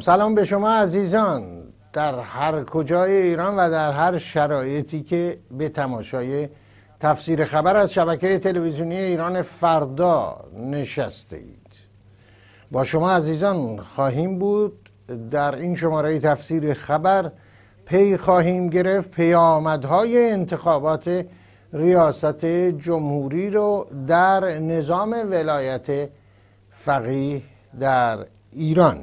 سلام به شما عزیزان در هر کجای ایران و در هر شرایطی که به تماشای تفسیر خبر از شبکه تلویزیونی ایران فردا نشسته اید. با شما عزیزان خواهیم بود در این شماره تفسیر خبر پی خواهیم گرفت پیامدهای انتخابات ریاست جمهوری رو در نظام ولایت فقیه در ایران.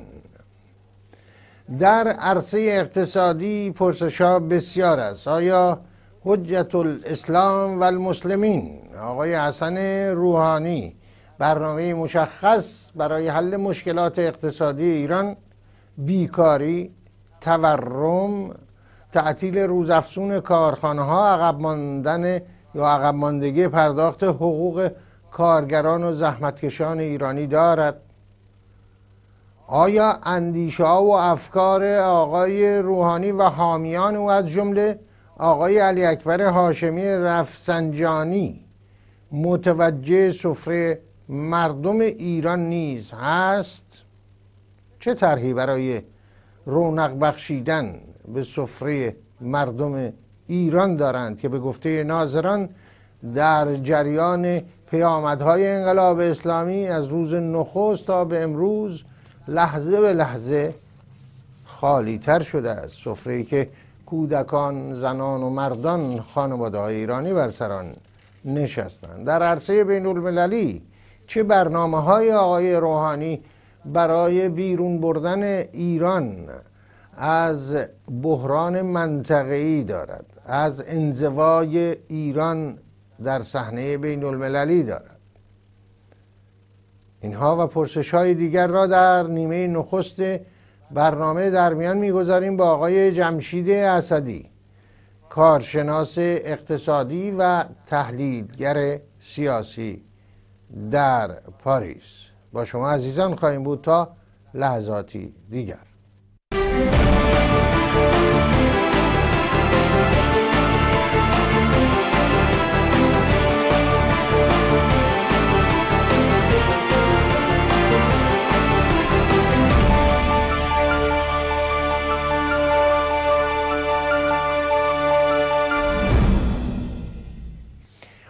در عرصه اقتصادی پرسش‌ها بسیار است. آیا حجت الاسلام و المسلمین آقای حسن روحانی برنامه مشخص برای حل مشکلات اقتصادی ایران، بیکاری، تورم، تعطیل روزافزون کارخانه‌ها، عقب ماندگی پرداخت حقوق کارگران و زحمتکشان ایرانی دارد؟ آیا اندیشه ها و افکار آقای روحانی و حامیان او از جمله آقای علی اکبر هاشمی رفسنجانی متوجه سفره مردم ایران نیز هست؟ چه طرحی برای رونق بخشیدن به سفره مردم ایران دارند که به گفته ناظران در جریان پیامدهای انقلاب اسلامی از روز نخست تا به امروز لحظه به لحظه خالی تر شده است؟ سفره‌ای که کودکان، زنان و مردان خانواده‌های ایرانی بر سر آن نشستند. در عرصه بین المللی چه برنامه‌های آقای روحانی برای بیرون بردن ایران از بحران منطقه‌ای دارد، از انزوای ایران در صحنه بین المللی دارد؟ اینها و پرسش‌های دیگر را در نیمه نخست برنامه در میان می‌گذاریم با آقای جمشید اسدی، کارشناس اقتصادی و تحلیلگر سیاسی در پاریس. با شما عزیزان خواهیم بود تا لحظاتی دیگر.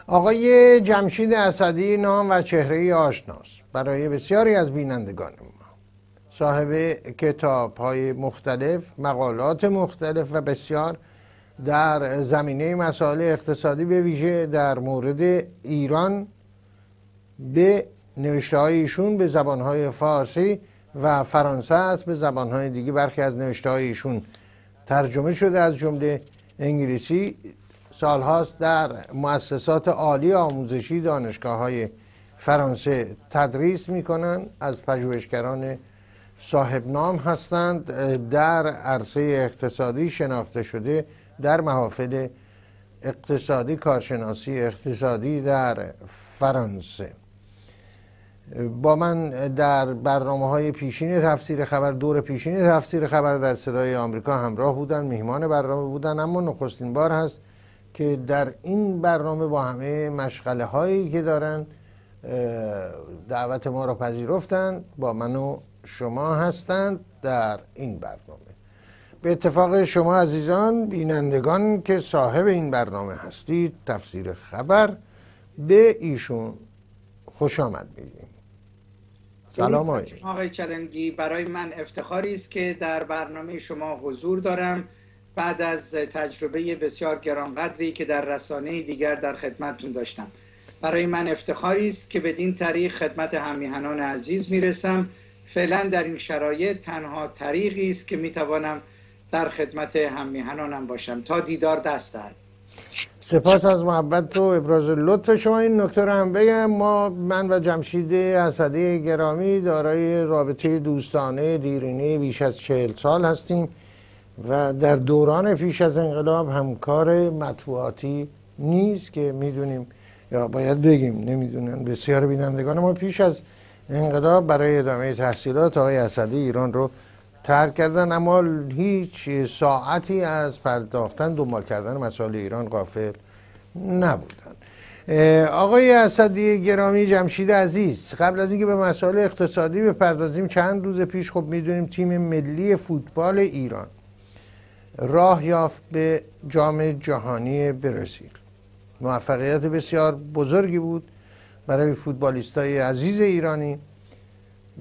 آقای جمشید اسدی نام و چهره آشناست برای بسیاری از بینندگان ما. صاحب کتاب‌های مختلف، مقالات مختلف و بسیار در زمینه مسائل اقتصادی به ویژه در مورد ایران به نوشته‌های ایشون به زبان‌های فارسی و فرانسه است. به زبان‌های دیگه برخی از نوشته‌های ایشون ترجمه شده، از جمله انگلیسی. سالهاست در مؤسسات عالی آموزشی دانشگاه‌های فرانسه تدریس می‌کنند، از پژوهشگران صاحب نام هستند، در عرصه اقتصادی شناخته شده، در محافل اقتصادی، کارشناسی اقتصادی در فرانسه. با من در برنامه‌های پیشین تفسیر خبر، دور پیشین تفسیر خبر در صدای آمریکا همراه بودن، میهمان برنامه بودن، اما نخستین بار هست که در این برنامه با همه مشغله هایی که دارن دعوت ما را پذیرفتند، با من و شما هستند در این برنامه. به اتفاق شما عزیزان بینندگان که صاحب این برنامه هستید، تفسیر خبر، به ایشون خوش آمد میگیم. سلام آقای چلنگی، برای من افتخاری است که در برنامه شما حضور دارم بعد از تجربه بسیار گرانقدری که در رسانه دیگر در خدمتتون داشتم. برای من افتخاری است که بدین طریق خدمت هم‌میهنان عزیز میرسم. فعلا در این شرایط تنها طریقی است که میتوانم در خدمت هم‌میهنانم باشم تا دیدار دست دهد. سپاس از محبت و ابراز لطف شما. این نکته رو هم بگم، من و جمشید اسدی گرامی دارای رابطه دوستانه دیرینه بیش از 40 سال هستیم و در دوران پیش از انقلاب همکار مطبوعاتی نیست که میدونیم، یا باید بگیم نمیدونن بسیار بینندگان ما پیش از انقلاب برای ادامه تحصیلات آقای اسدی ایران رو ترک کردن، اما هیچ ساعتی از پرداختن دنبال کردن مسائل ایران غافل نبودن. آقای اسدی گرامی، جمشید عزیز، قبل از اینکه به مسائل اقتصادی بپردازیم، چند روز پیش خب میدونیم تیم ملی فوتبال ایران راه یافت به جام جهانی برزیل. موفقیت بسیار بزرگی بود برای فوتبالیستای عزیز ایرانی.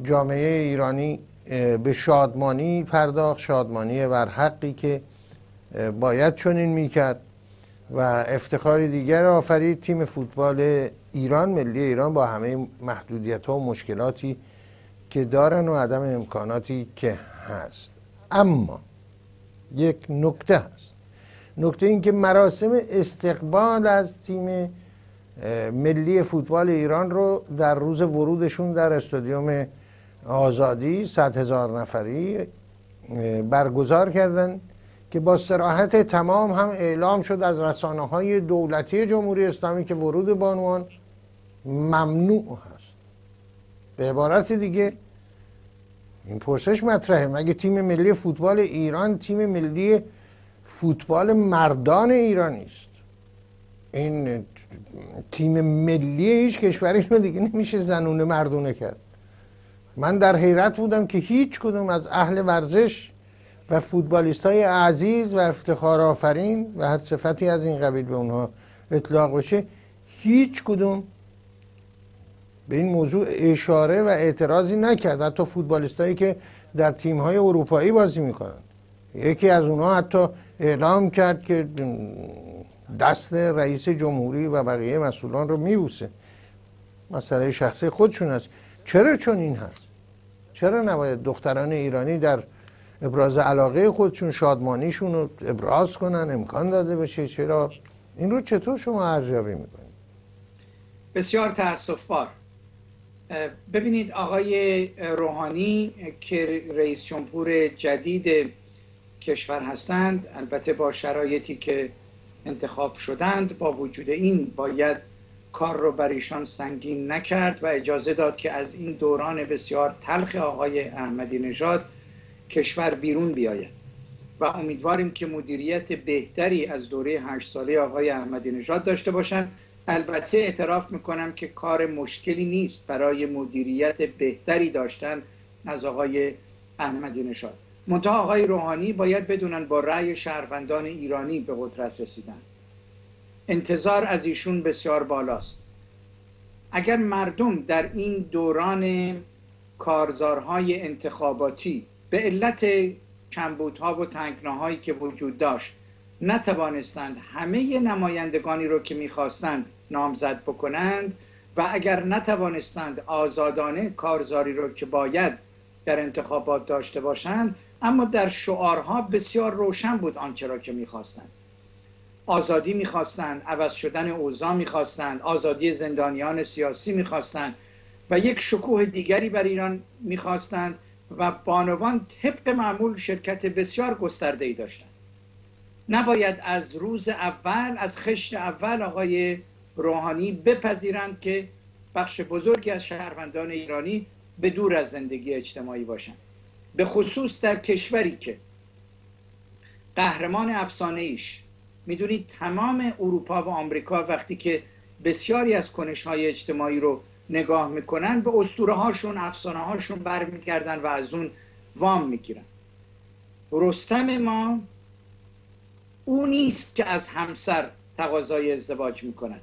جامعه ایرانی به شادمانی پرداخت، شادمانی برحقی که باید چنین میکرد و افتخاری دیگر آفرید. تیم فوتبال ایران، ملی ایران، با همه محدودیت ها و مشکلاتی که دارن و عدم امکاناتی که هست، اما یک نکته هست. نکته این که مراسم استقبال از تیم ملی فوتبال ایران رو در روز ورودشون در استادیوم آزادی 100,000 نفری برگزار کردن که با صراحت تمام هم اعلام شد از رسانه‌های دولتی جمهوری اسلامی که ورود بانوان ممنوع هست. به عبارت دیگه این پرسش مطرحه: مگه تیم ملی فوتبال ایران تیم ملی فوتبال مردان ایران است؟ این تیم ملی هیچ کشوری رو دیگه نمیشه زنونه مردونه کرد. من در حیرت بودم که هیچ کدوم از اهل ورزش و فوتبالیست های عزیز و افتخار آفرین و هر صفتی از این قبیل به اونها اطلاق بشه، هیچ کدوم به این موضوع اشاره و اعتراضی نکرد. حتی فوتبالیست هایی که در تیم های اروپایی بازی میکنن، یکی از اونها حتی اعلام کرد که دست رئیس جمهوری و بقیه مسئولان رو میبوسه. مسئله شخصی خودشون است. چرا چون این هست؟ چرا نباید دختران ایرانی در ابراز علاقه خودشون شادمانیشون رو ابراز کنن، امکان داده بشه؟ چرا این رو چطور شما ارزیابی میکنید؟ بسیار تأسف‌بار. ببینید آقای روحانی که رئیس جمهور جدید کشور هستند، البته با شرایطی که انتخاب شدند، با وجود این باید کار رو بر ایشان سنگین نکرد و اجازه داد که از این دوران بسیار تلخ آقای احمدی نژاد کشور بیرون بیاید و امیدواریم که مدیریت بهتری از دوره 8 ساله آقای احمدی نژاد داشته باشند. البته اعتراف میکنم که کار مشکلی نیست برای مدیریت بهتری داشتن از آقای احمدی نژاد. منتها آقای روحانی باید بدونن با رأی شهروندان ایرانی به قدرت رسیدن. انتظار از ایشون بسیار بالاست. اگر مردم در این دوران کارزارهای انتخاباتی به علت کمبودها و تنگناهایی که وجود داشت نتوانستند همه نمایندگانی رو که میخواستند نامزد بکنند و اگر نتوانستند آزادانه کارزاری رو که باید در انتخابات داشته باشند، اما در شعارها بسیار روشن بود آنچه را که میخواستند. آزادی میخواستند، عوض شدن اوضاع میخواستند، آزادی زندانیان سیاسی میخواستند و یک شکوه دیگری بر ایران میخواستند و بانوان طبق معمول شرکت بسیار گسترده‌ای داشتند. نباید از روز اول، از خشت اول آقای روحانی بپذیرند که بخش بزرگی از شهروندان ایرانی به دور از زندگی اجتماعی باشند، به خصوص در کشوری که قهرمان افسانه ایش، میدونید تمام اروپا و آمریکا وقتی که بسیاری از کنش‌های اجتماعی رو نگاه میکنن به اسطوره هاشون، افسانه هاشون برمیگردن و از اون وام میگیرن. رستم ما او نیست که از همسر تقاضای ازدواج میکنن،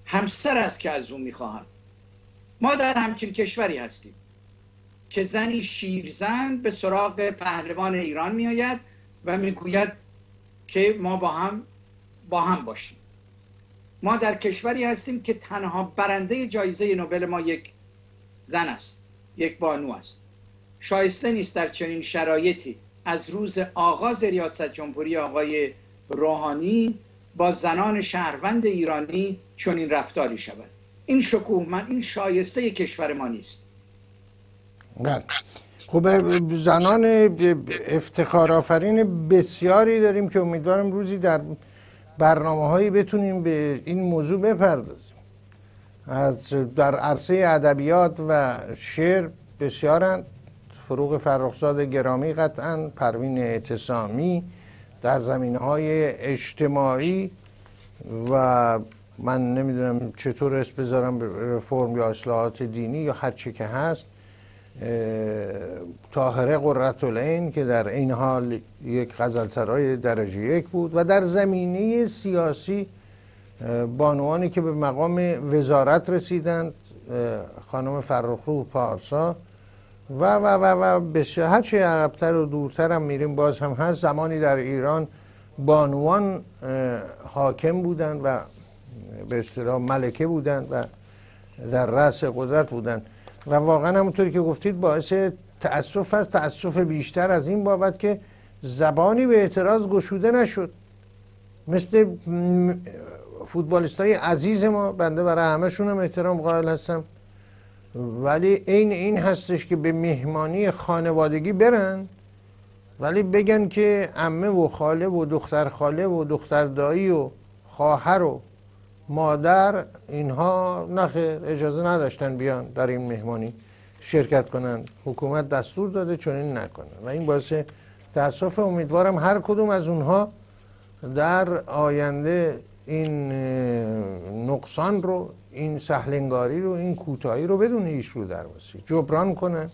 همسر است که از اون میخواهند. ما در همچین کشوری هستیم که زنی شیرزن به سراغ پهلوان ایران میآید و میگوید که ما با هم باشیم. ما در کشوری هستیم که تنها برنده جایزه نوبل ما یک زن است، یک بانو است. شایسته نیست در چنین شرایطی از روز آغاز ریاست جمهوری آقای روحانی با زنان شهروند ایرانی چنین رفتاری شود. این شکوهمند، این شایسته کشور ما نیست. بله. خب زنان افتخارآفرین بسیاری داریم که امیدوارم روزی در برنامه‌هایی بتونیم به این موضوع بپردازیم. در عرصه ادبیات و شعر بسیارند، فروغ فرخزاد گرامی قطعاً، پروین اعتصامی در زمینه‌های اجتماعی و من نمیدونم چطور اسم بذارم، رفرم یا اصلاحات دینی یا هر چی که هست، طاهره قرةالعین که در این حال یک غزلسرای درجه یک بود و در زمینه سیاسی بانوانی که به مقام وزارت رسیدند، خانم فرخرو پارسا و بسیار، هرچی عقب‌تر و دورتر هم میریم باز هم هست. زمانی در ایران بانوان حاکم بودند و به اصطلاح ملکه بودند و در رأس قدرت بودند و واقعا همونطوری که گفتید باعث تأسف است، تأسف بیشتر از این بابت که زبانی به اعتراض گشوده نشد. مثل فوتبالیستای عزیز ما، بنده برای همه‌شون هم احترام قائل هستم، ولی عین این هستش که به مهمانی خانوادگی برن ولی بگن که عمه و خاله و دختر خاله و دختر دایی و خواهر و مادر اینها نخیر، اجازه نداشتن بیان در این مهمانی شرکت کنن. حکومت دستور داده چنین نکنن و این باعث تأسف. امیدوارم هر کدوم از اونها در آینده این نقصان رو، این سهلنگاری رو، این کوتاهی رو بدون هیچ رو درواسی جبران کنن،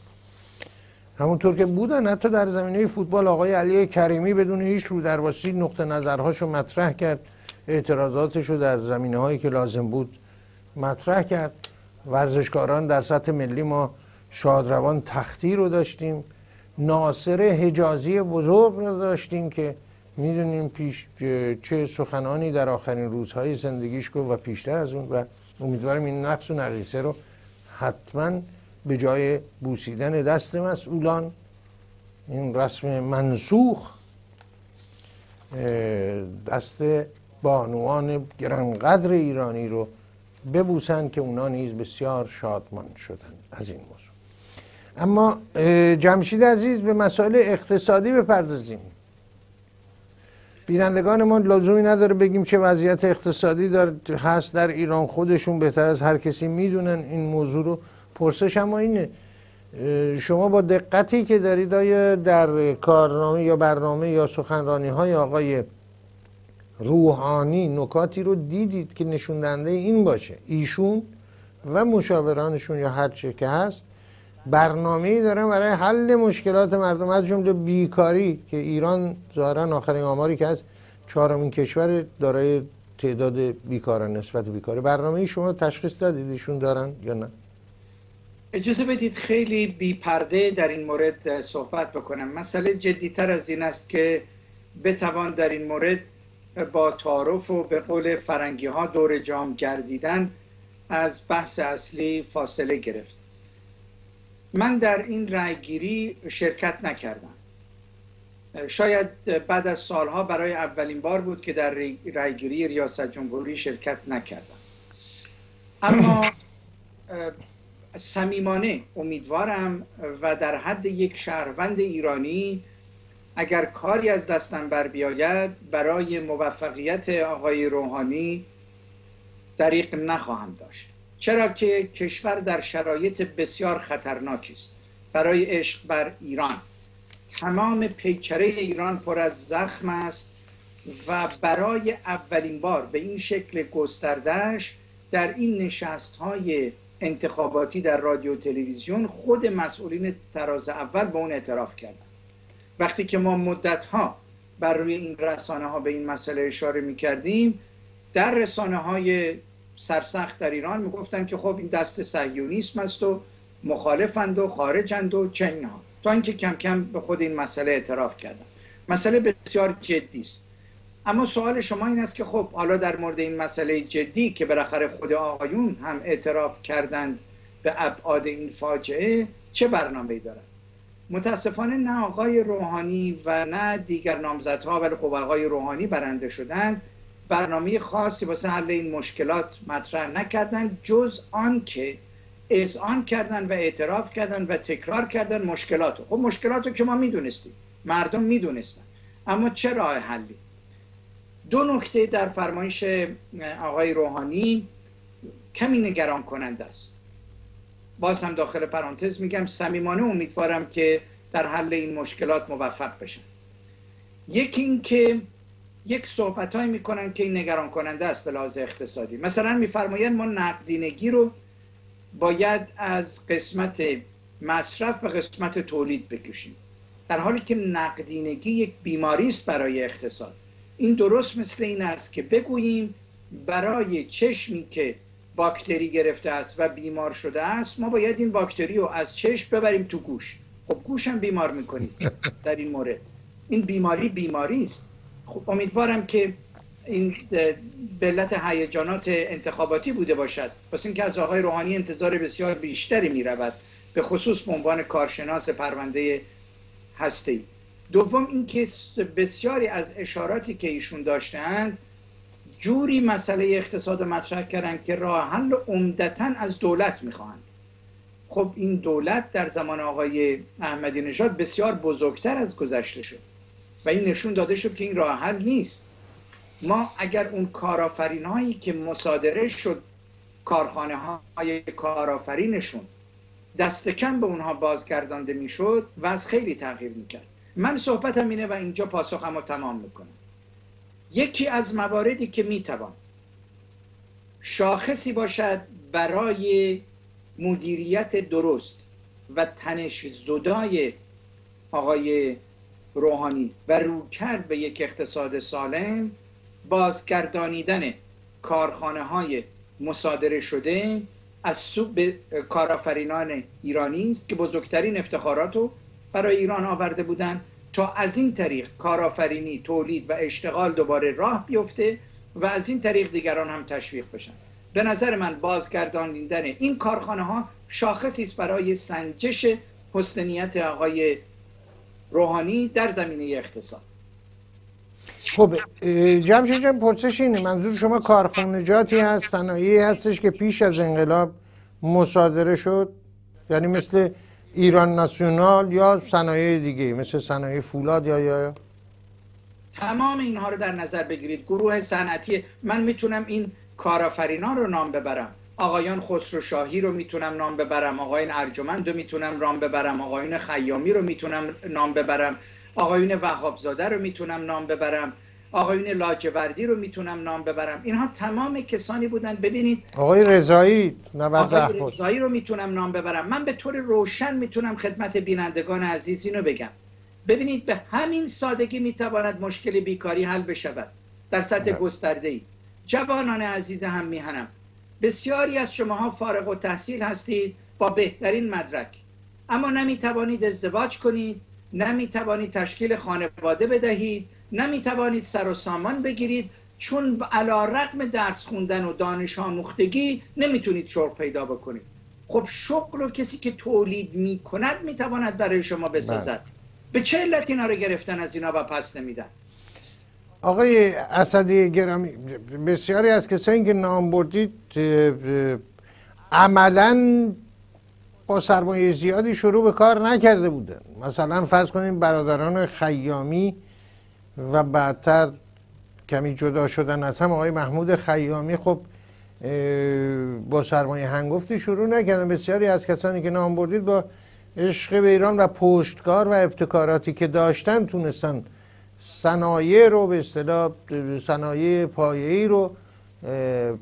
همونطور که بودن. حتی در زمینه فوتبال آقای علی کریمی بدون هیچ رو درواسی نقطه نظرهاشو مطرح کرد، اعتراضاتشو در زمینه هایی که لازم بود مطرح کرد. ورزشکاران در سطح ملی ما شادروان تختی رو داشتیم، ناصر حجازی بزرگ رو داشتیم که میدونیم چه سخنانی در آخرین روزهای زندگیش گفت و پیشتر از اون، و امیدوارم این نقص و نقیصه رو حتما به جای بوسیدن دست مسئولان، این رسم منسوخ، دست بانوان گرانقدر ایرانی رو ببوسن که اونا نیز بسیار شادمان شدن از این موضوع. اما جمشید عزیز، به مسائل اقتصادی بپردازیم. بینندگان ما لزومی نداره بگیم چه وضعیت اقتصادی هست در ایران، خودشون بهتر از هر کسی میدونن این موضوع رو. پرسش اما اینه، شما با دقتی که دارید آیا در کارنامه یا برنامه یا سخنرانی های آقای روحانی نکاتی رو دیدید که نشون دهنده این باشه ایشون و مشاورانشون یا هر چه که هست برنامه‌ای دارن برای حل مشکلات مردم، از جمله بیکاری که ایران ظاهرا آخرین آماری که هست 4مین کشور دارای تعداد بیکاران نسبت بیکاری. برنامه‌ای شما تشخیص دادید ایشون دارن یا نه؟ اجازه بدید خیلی بی پرده در این مورد صحبت بکنم. مسئله جدیتر از این است که بتوان در این مورد با تعارف و به قول فرنگی ها دور جام گردیدن از بحث اصلی فاصله گرفت. من در این رأیگیری شرکت نکردم. شاید بعد از سالها برای اولین بار بود که در رأیگیری ریاست جمهوری شرکت نکردم. اما صمیمانه امیدوارم و در حد یک شهروند ایرانی اگر کاری از دستم بر بیاید برای موفقیت آقای روحانی دریغ نخواهم داشت، چرا که کشور در شرایط بسیار خطرناکی است برای عشق بر ایران. تمام پیکره ایران پر از زخم است و برای اولین بار به این شکل گستردهش در این نشست‌های انتخاباتی در رادیو و تلویزیون خود مسئولین تراز اول به اون اعتراف کردن. وقتی که ما مدت‌ها بر روی این رسانه‌ها به این مسئله اشاره می‌کردیم، در رسانه‌های سرسخت در ایران میگفتن که خب این دست صهیونیسم است و مخالفند و خارجند و چه اینها، تا اینکه کم کم به خود این مسئله اعتراف کردن. مسئله بسیار جدی است. اما سوال شما این است که خب حالا در مورد این مسئله جدی که بالاخره خود آقایون هم اعتراف کردند به ابعاد این فاجعه چه برنامه‌ای دارند؟ متاسفانه نه آقای روحانی و نه دیگر نامزدها، ولی خب آقای روحانی برنده شدند، برنامه خاصی واسه حل این مشکلات مطرح نکردند، جز آن که اذعان کردن و اعتراف کردن و تکرار کردن مشکلاتو. خب مشکلاتو که ما میدونستیم، مردم میدونستن، اما چه راه حلی؟ دو نکته در فرمایش آقای روحانی کمی نگران کننده است. باز هم داخل پرانتز میگم صمیمانه امیدوارم که در حل این مشکلات موفق بشن. یکی این که یک صحبتایی میکنن که این نگران کننده است به لحاظ اقتصادی. مثلا میفرمایند ما نقدینگی رو باید از قسمت مصرف به قسمت تولید بکشیم، در حالی که نقدینگی یک بیماری است برای اقتصاد. این درست مثل این است که بگوییم برای چشمی که باکتری گرفته است و بیمار شده است ما باید این باکتری رو از چشم ببریم تو گوش. خب گوش هم بیمار میکنید در این مورد. این بیماری است. خب امیدوارم که این به علت هیجانات انتخاباتی بوده باشد، واسه اینکه از آقای روحانی انتظار بسیار بیشتری میرود، به خصوص به عنوان کارشناس پرونده هسته‌ای. دوم اینکه بسیاری از اشاراتی که ایشون داشتند جوری مسئله اقتصاد مطرح کردن که راه حل عمدتاً از دولت میخواهند. خب این دولت در زمان آقای احمدی نژاد بسیار بزرگتر از گذشته شد و این نشون داده شد که این راه حل نیست. ما اگر اون کارآفرین هایی که مصادره شد، کارخانه های کارآفرینشون دست کم به اونها بازگردانده میشد و از خیلی تغییر میکرد. من صحبتم اینه و اینجا پاسخم رو تمام میکنم. یکی از مواردی که میتوان شاخصی باشد برای مدیریت درست و تنش زدای آقای روحانی و رویکرد به یک اقتصاد سالم، بازگردانیدن کارخانه های مصادره شده از سوی به کارآفرینان ایرانی است که بزرگترین افتخارات رو برای ایران آورده بودند، تا از این طریق کارآفرینی، تولید و اشتغال دوباره راه بیفته و از این طریق دیگران هم تشویق بشن. به نظر من بازگردانیدن این کارخانه ها شاخصی است برای سنجش حسن نیت آقای روحانی در زمینه اقتصاد. خب جمشید جان، پرسش اینه، منظور شما کارخانجاتی هست، صنایعی هستش که پیش از انقلاب مصادره شد، یعنی مثل ایران ناسیونال یا صنایع دیگه مثل صنایع فولاد یا تمام اینها رو در نظر بگیرید. گروه صنعتی، من میتونم این کارآفرینان رو نام ببرم، آقایان خسرو شاهی رو میتونم نام ببرم، آقایان ارجمند رو میتونم نام ببرم، آقایان خیامی رو میتونم نام ببرم، آقایون وهابزاده رو میتونم نام ببرم، آقایون لاجوردی رو میتونم نام ببرم. اینها تمام کسانی بودن. ببینید آقای رضایی رو میتونم نام ببرم. من به طور روشن میتونم خدمت بینندگان عزیز اینو بگم. ببینید به همین سادگی میتواند مشکل بیکاری حل بشود در سطح گسترده‌ای. جوانان عزیز هم میهنم، بسیاری از شماها فارغ التحصیل هستید با بهترین مدرک، اما نمیتوانید ازدواج کنید، نمیتوانید تشکیل خانواده بدهید، نمیتوانید سر و سامان بگیرید، چون علی‌رغم درس خوندن و دانش آموختگی نمیتونید شغل پیدا بکنید. خب شغل رو کسی که تولید میکند میتواند برای شما بسازد. به چه علت اینا رو گرفتن از اینا و پس نمیدن؟ آقای اسدی گرامی، بسیاری از کسایی که نام بردید عملاً با سرمایه زیادی شروع به کار نکرده بودن. مثلا فرض کنیم برادران خیامی و بعدتر کمی جدا شدن از هم آقای محمود خیامی، خب با سرمایه هنگفتی شروع نکردن. بسیاری از کسانی که نام بردید با عشق به ایران و پشتکار و ابتکاراتی که داشتن تونستن صنایع رو به اصطلاح صنایع پایه‌ای رو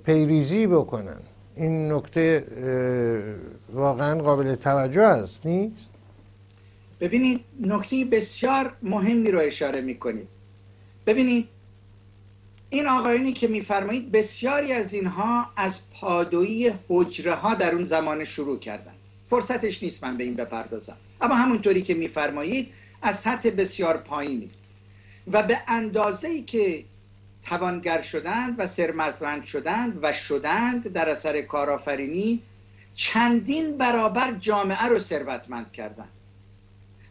پیریزی بکنن. این نکته واقعا قابل توجه است، نیست؟ ببینید نکته بسیار مهمی رو اشاره میکنید. ببینید این آقایونی که میفرمایید بسیاری از اینها از پادویی حجره ها در اون زمان شروع کردن. فرصتش نیست من به این بپردازم، اما همونطوری که میفرمایید از سطح بسیار پایینی و به اندازه‌ای که توانگر شدند و ثروتمند شدند در اثر کارآفرینی، چندین برابر جامعه رو ثروتمند کردند.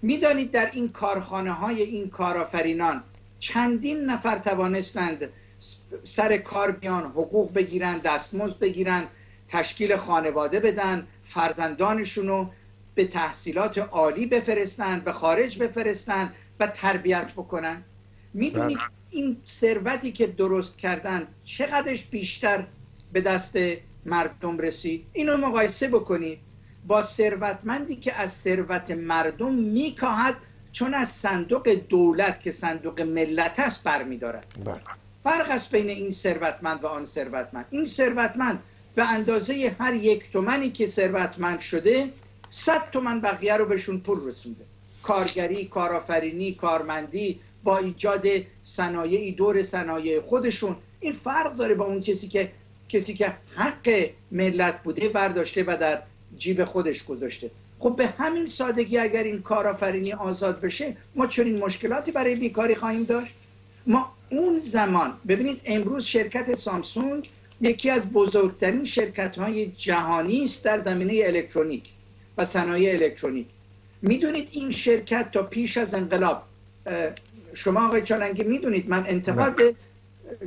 میدانید در این کارخانه های این کارآفرینان چندین نفر توانستند سر کار بیان، حقوق بگیرن، دستمزد بگیرن، تشکیل خانواده بدن فرزندانشون رو به تحصیلات عالی بفرستن، به خارج بفرستن و تربیت بکنن. میدونید این ثروتی که درست کردن چقدرش بیشتر به دست مردم رسید؟ اینو مقایسه بکنید با ثروتمندی که از ثروت مردم میکاهد چون از صندوق دولت که صندوق ملت است برمیدارد. فرق است بین این ثروتمند و آن ثروتمند. این ثروتمند به اندازه هر 1 تومانی که ثروتمند شده 100 تومن بقیه رو بهشون پول رسونده. کارگری، کارآفرینی، کارمندی، با ایجاد صنایعی دور صنایع خودشون. این فرق داره با اون کسی که حق ملت بوده برداشته و در جیب خودش گذاشته. خب به همین سادگی اگر این کارآفرینی آزاد بشه ما چنین مشکلاتی برای بیکاری خواهیم داشت؟ ما اون زمان ببینید امروز شرکت سامسونگ یکی از بزرگترین شرکت‌های جهانی است در زمینه الکترونیک و صنایع الکترونیک. میدونید این شرکت تا پیش از انقلاب، شما آقای چالنگی میدونید من انتقاد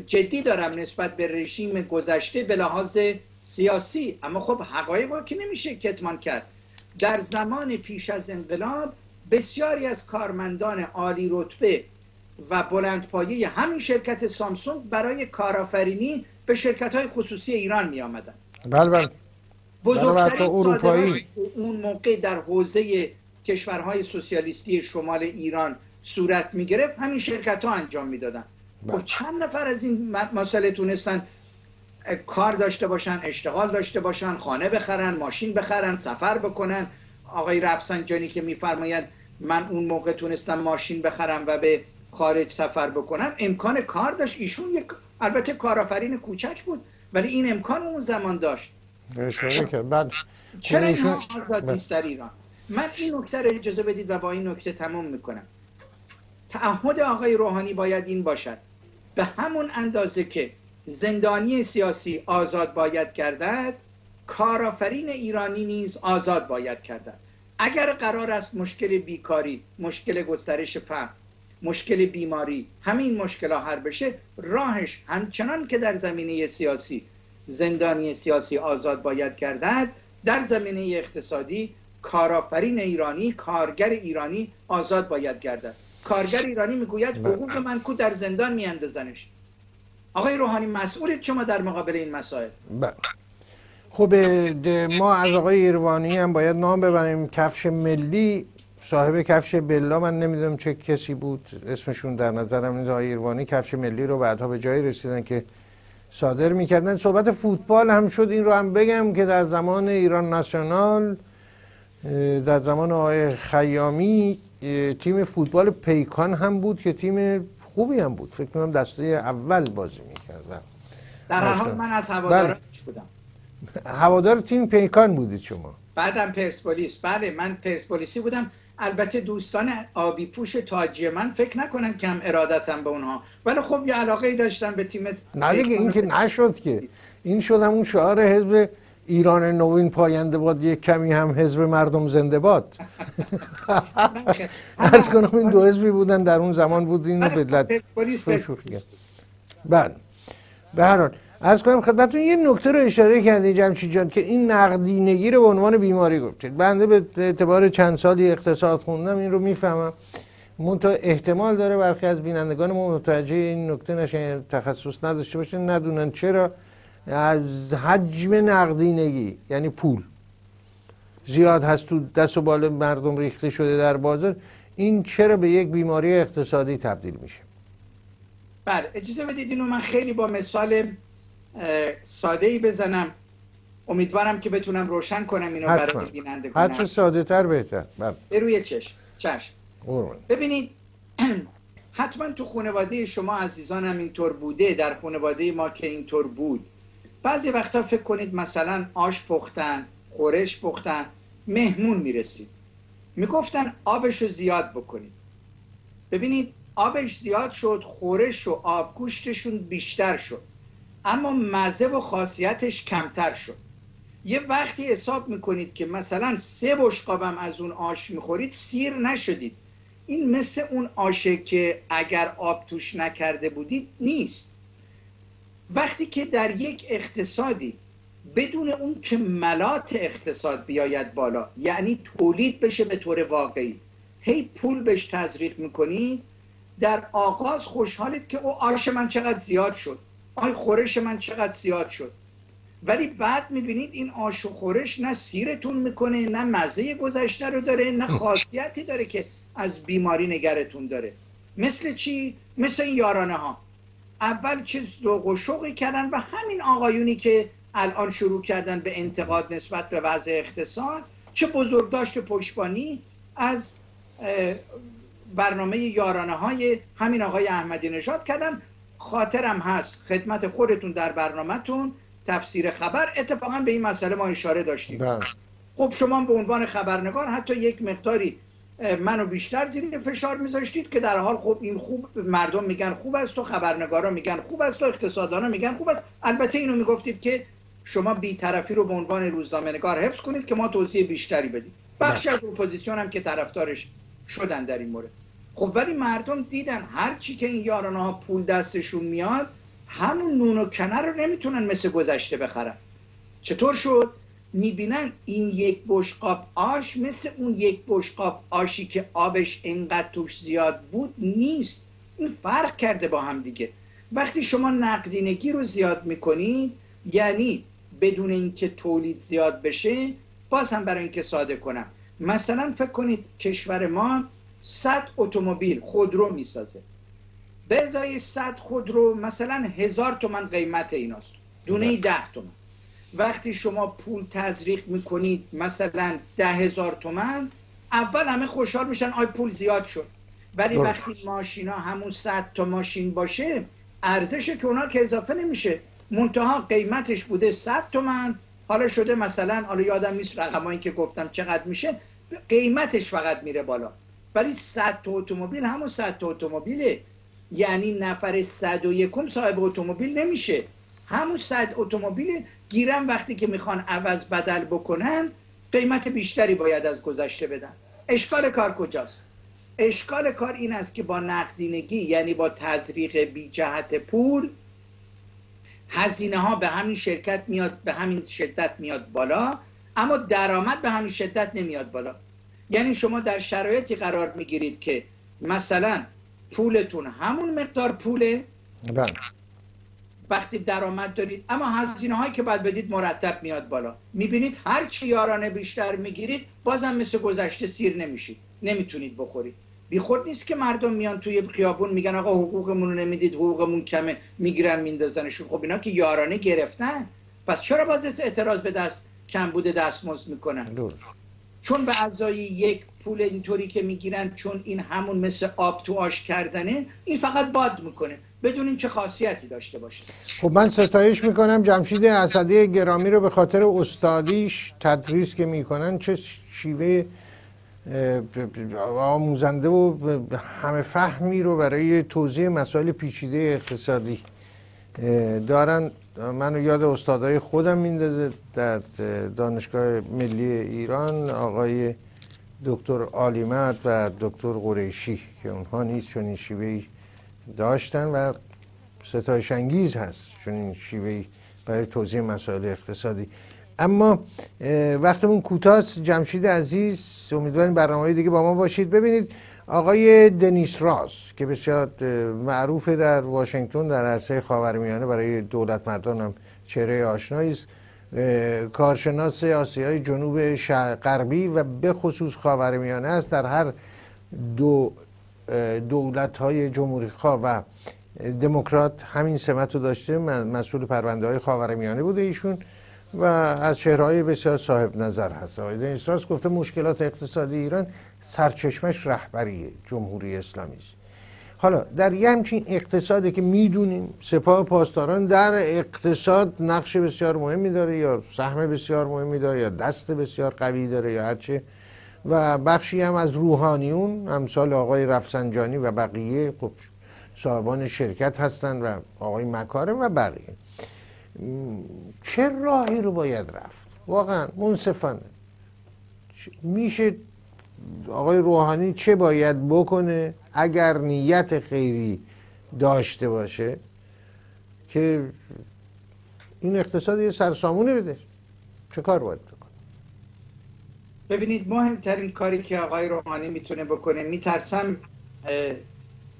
جدی دارم نسبت به رژیم گذشته به لحاظ سیاسی، اما خب حقایق رو که نمیشه کتمان کرد. در زمان پیش از انقلاب بسیاری از کارمندان عالی رتبه و بلندپایه همین شرکت سامسونگ برای کارآفرینی به شرکت‌های خصوصی ایران می آمدن. بله. بزرگترین صادرات اون موقع در حوزه کشورهای سوسیالیستی شمال ایران صورت می گرفت همین شرکت‌ها انجام می دادن. خب چند نفر از این مسئله تونستن کار داشته باشن، اشتغال داشته باشن، خانه بخرن، ماشین بخرن، سفر بکنن. آقای رفسنجانی که میفرماید من اون موقع تونستم ماشین بخرم و به خارج سفر بکنم، امکان کار داشت. ایشون یک البته کارآفرین کوچک بود ولی این امکان اون زمان داشت. چرا اینها آزاد نیست در ایران؟ من این نکته رو اجازه بدید و با این نکته تمام میکنم. تعهد آقای روحانی باید این باشد به همون اندازه که زندانی سیاسی آزاد باید گردد، کارآفرین ایرانی نیز آزاد باید گردد. اگر قرار است مشکل بیکاری، مشکل گسترش فقر، مشکل بیماری، همین مشکل‌ها حل بشه، راهش همچنان که در زمینه سیاسی زندانی سیاسی آزاد باید گردد، در زمینه اقتصادی کارآفرین ایرانی، کارگر ایرانی آزاد باید گردد. کارگر ایرانی میگوید حقوق من کو در زندان میاندازنش. آقای روحانی مسئولید شما در مقابل این مسائل. خب ما از آقای ایروانی هم باید نام ببریم. کفش ملی، صاحب کفش بلا، من نمیدونم چه کسی بود اسمشون در نظرم نیست. آقای ایروانی کفش ملی رو بعدها به جایی رسیدن که صادر میکردن. صحبت فوتبال هم شد. این رو هم بگم که در زمان ایران ناسیونال، در زمان آقای خیامی، تیم فوتبال پیکان هم بود که تیم خوبی هم بود. فکر کنم دسته اول بازی میکردن. در هر حال من از هوادارش بودم. هوادار تیم پیکان بودید شما؟ بعدم پرسپولیس. بله من پرسپولیسی بودم. البته دوستان آبی پوش تاجی من فکر نکنن کم ارادتم به اونها، ولی خب یه علاقه ای داشتم به تیم. نه دیگه این که نشد که. این شد همون شعار حزب ایران نوین پاینده باد، یک کمی هم حزب مردم زنده باد. از کنم این دو حزبی بودن در اون زمان بود. اینو بدلت بله. به هر حال از کنم خدمتتون یه نکته رو اشاره کردید جمشید جان که این نقدینگی رو به عنوان بیماری گفتید. بنده به اعتبار چند سالی اقتصاد خوندم این رو میفهمم. منتها احتمال داره برخی از بینندگان ما متوجه این نکته نشن، تخصص نداشته باشن، ندونن چرا از حجم نقدینگی یعنی پول زیاد هست تو دست و بال مردم ریخته شده در بازار، این چرا به یک بیماری اقتصادی تبدیل میشه؟ بله اجازه بدید اینو من خیلی با مثال ساده‌ای بزنم. امیدوارم که بتونم روشن کنم اینو برای بینندگان. هرچه ساده تر بهتر. به روی چشم. ببینید حتما تو خانواده شما عزیزانم اینطور بوده، در خانواده ما که اینطور بود. بعضی وقتا فکر کنید مثلا آش پختن، خورش پختن، مهمون میرسید، میگفتن آبشو زیاد بکنید. ببینید آبش زیاد شد، خورش و آبگوشتشون بیشتر شد، اما مزه و خاصیتش کمتر شد. یه وقتی حساب میکنید که مثلا 3 بشقابم از اون آش میخورید، سیر نشدید. این مثل اون آشه که اگر آب توش نکرده بودید نیست. وقتی که در یک اقتصادی بدون اون که ملات اقتصاد بیاید بالا، یعنی تولید بشه به طور واقعی، هی پول بهش تزریق میکنید، در آغاز خوشحالید که او آش من چقدر زیاد شد، آی خورش من چقدر زیاد شد، ولی بعد میبینید این آش و خورش نه سیرتون میکنه، نه مزه گذشته رو داره، نه خاصیتی داره که از بیماری نگرتون داره. مثل چی؟ مثل این یارانه ها اول چه ذوق و شوقی کردن و همین آقایونی که الان شروع کردن به انتقاد نسبت به وضع اقتصاد، چه بزرگداشت پشتبانی از برنامه یارانه های همین آقای احمدی نژاد کردن. خاطرم هست خدمت خودتون در برنامهتون تفسیر خبر اتفاقا به این مسئله ما اشاره داشتیم. خب شما به عنوان خبرنگار حتی یک مقداری منو بیشتر زیر فشار میذاشتید که در حال خب این خوب، مردم میگن خوب است و خبرنگارا میگن خوب است و اقتصاددانا میگن خوب است. البته اینو میگفتید که شما بی‌طرفی رو به عنوان روزنامه‌نگار حفظ کنید که ما توضیح بیشتری بدیم. بخشی از اپوزیسیون هم که طرفدارش شدن در این مورد. خب ولی مردم دیدن هر چی که این یارانه ها پول دستشون میاد، همون نون و کنه رو نمیتونن مثل گذشته بخرن. چطور شد؟ میبینن این یک بشقاب آش مثل اون یک بشقاب آشی که آبش انقدر توش زیاد بود نیست. این فرق کرده با هم دیگه. وقتی شما نقدینگی رو زیاد میکنید، یعنی بدون اینکه تولید زیاد بشه، باز هم برای اینکه ساده کنم، مثلا فکر کنید کشور ما 100 اتومبیل خودرو میسازه، به ازای 100 خودرو مثلا 1000 تومان قیمت ایناست، دونه 10 تومان. وقتی شما پول تزریق میکنید مثلا 10,000 تومان، اول همه خوشحال میشن آی پول زیاد شد، ولی وقتی ماشینا همون 100 تا ماشین باشه، ارزش که اونا که اضافه نمیشه، منتها قیمتش بوده 100 تومان، حالا شده مثلا، حالا یادم نیست رقمایی که گفتم چقدر میشه، قیمتش فقط میره بالا. ولی 100 تا اتومبیل همون 100 تا اتومبیله، یعنی نفر 101 صاحب اتومبیل نمیشه، همون 100 اتومبیل گیرن. وقتی که میخوان عوض بدل بکنن، قیمت بیشتری باید از گذشته بدن. اشکال کار کجاست؟ اشکال کار این است که با نقدینگی، یعنی با تزریق بی جهت پول، هزینه ها به همین شرکت میاد، به همین شدت میاد بالا، اما درآمد به همین شدت نمیاد بالا. یعنی شما در شرایطی قرار میگیرید که مثلا پولتون همون مقدار پوله، وقتی درآمد دارید، اما هزینه هایی که باید بدید مرتب میاد بالا. میبینید هر چی یارانه بیشتر میگیرید، بازم مثل گذشته سیر نمیشید، نمیتونید بخورید. بیخود نیست که مردم میان توی خیابون میگن آقا حقوقمون رو نمیدید، حقوقمون کمه، میگیرن میندازنشون. خب اینا که یارانه گرفتن، پس چرا باید اعتراض به کم بوده دستمزد میکنن؟ چون به ازای یک پول اینطوری که میگیرن، چون این همون مثل آب تو آش کردنه، این فقط باد میکنه بدون این چه خاصیتی داشته باشه. خب من ستایش میکنم جمشید اسدی گرامی رو به خاطر استادیش، تدریس که میکنن، چه شیوه آموزنده و همه فهمی رو برای توضیح مسائل پیچیده اقتصادی دارن. منو یاد استادای خودم میندازه در دانشگاه ملی ایران، آقای دکتر عالیمرد و دکتر قریشی، که اونها نیست چون این شیوهی داشتن و ستایش انگیز هست چون این شیوهی برای توضیح مسائل اقتصادی. اما وقتمون کوتاه، جمشید عزیز امیدواریم برنامه‌های دیگه با ما باشید. ببینید آقای دنیس راس که بسیار معروفه در واشنگتن در عرصه خاورمیانه، برای دولت مردان هم چهره آشنایی است، کارشناس آسیای جنوب غربی و به خصوص خاورمیانه است. در هر دو دولت‌های جمهوری‌خواه و دموکرات همین سمت رو داشته، مسئول پرونده‌های خاورمیانه بوده ایشون و از چهره‌های بسیار صاحب نظر هست. آقای دنیس راس گفته مشکلات اقتصادی ایران سرچشمش رهبری جمهوری اسلامی است. حالا در یه همچین اقتصادی که میدونیم سپاه پاسداران در اقتصاد نقش بسیار مهمی داره، یا سهم بسیار مهمی داره، یا دست بسیار قوی داره، یا هرچه، و بخشی هم از روحانیون امثال آقای رفسنجانی و بقیه خب صاحبان شرکت هستن و آقای مکارم و بقیه. چه راهی رو باید رفت؟ واقعا منصفانه میشه آقای روحانی چه باید بکنه اگر نیت خیری داشته باشه که این اقتصاد یه سرسامونی بده. چه کار باید بکنه؟ ببینید مهمترین کاری که آقای روحانی میتونه بکنه، میترسم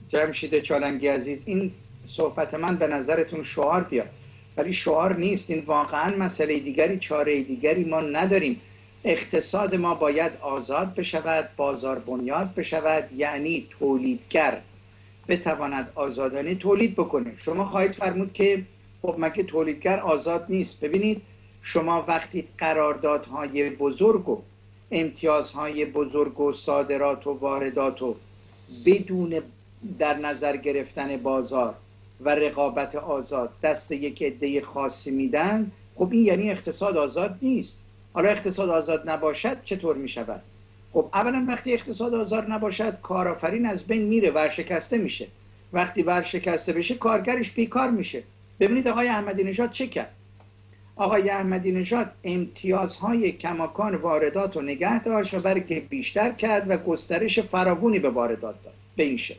جمشید چالنگی عزیز این صحبت من به نظرتون شعار بیاد، ولی شعار نیست. این واقعا مسئله دیگری، چاره دیگری ما نداریم. اقتصاد ما باید آزاد بشود، بازار بنیاد بشود، یعنی تولیدگر بتواند آزادانه تولید بکنه. شما خواهید فرمود که خب مگه تولیدگر آزاد نیست؟ ببینید شما وقتی قراردادهای بزرگ و امتیازهای بزرگ و صادرات و واردات و بدون در نظر گرفتن بازار و رقابت آزاد دست یک عده خاصی میدن، خب این یعنی اقتصاد آزاد نیست. حالا اقتصاد آزاد نباشد چطور می شود؟ خب اولا وقتی اقتصاد آزاد نباشد کارآفرین از بین میره، ورشکسته میشه. وقتی ورشکسته بشه کارگرش بیکار میشه. ببینید آقای احمدی نژاد چه کرد. آقای احمدی نژاد امتیازهای کماکان واردات رو نگه داشت و بلکه بیشتر کرد و گسترش فراوانی به واردات داد. به این شکل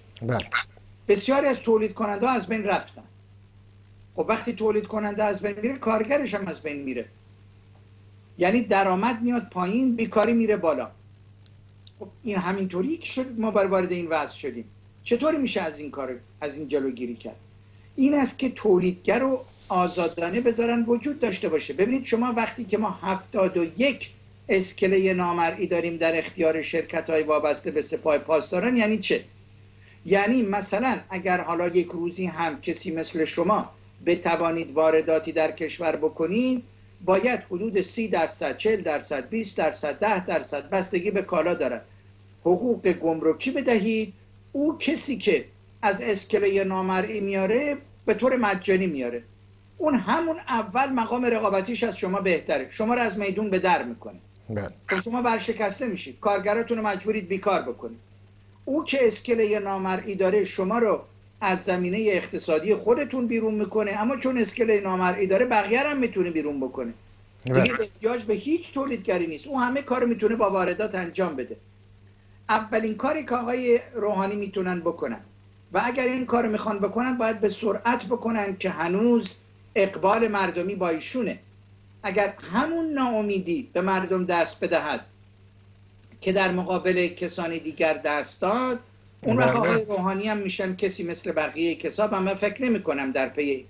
بسیاری از تولید کننده از بین رفتن. خب وقتی تولید کننده از بین میره کارگرش هم از بین میره، یعنی درآمد میاد پایین، بیکاری میره بالا. خب این همینطوری که شد ما وارد این وضع شدیم. چطوری میشه از این کار، از این جلوگیری کرد؟ این است که تولیدگر رو آزادانه بذارن وجود داشته باشه. ببینید شما وقتی که ما 71 اسکله نامرئی داریم در اختیار شرکت‌های وابسته به سپاه پاسداران، یعنی چه؟ یعنی مثلا اگر حالا یک روزی هم کسی مثل شما بتوانید وارداتی در کشور بکنید، باید حدود 30%، 40%، 20%، 10% بستگی به کالا دارد حقوق گمرکی بدهید. او کسی که از اسکله نامرئی میاره به طور مجانی میاره، اون همون اول مقام رقابتیش از شما بهتره، شما رو از میدون به در میکنه. خب شما ورشکسته میشید، کارگراتون رو مجبورید بیکار بکنید. او که اسکله نامرئی داره شما رو از زمینه اقتصادی خودتون بیرون میکنه، اما چون اسکله نامرئی داره بقیه هم میتونه بیرون بکنه. دیگه احتیاج به هیچ تولیدگری نیست، او همه کار میتونه با واردات انجام بده. اولین کاری که آقای روحانی میتونن بکنن و اگر این کار میخوان بکنن باید به سرعت بکنن که هنوز اقبال مردمی با ایشونه. اگر همون ناامیدی به مردم دست بدهد که در مقابل کسانی دیگر دست داد، اون وقت آقای روحانی هم میشن کسی مثل بقیه کساب. من فکر نمی کنم در پی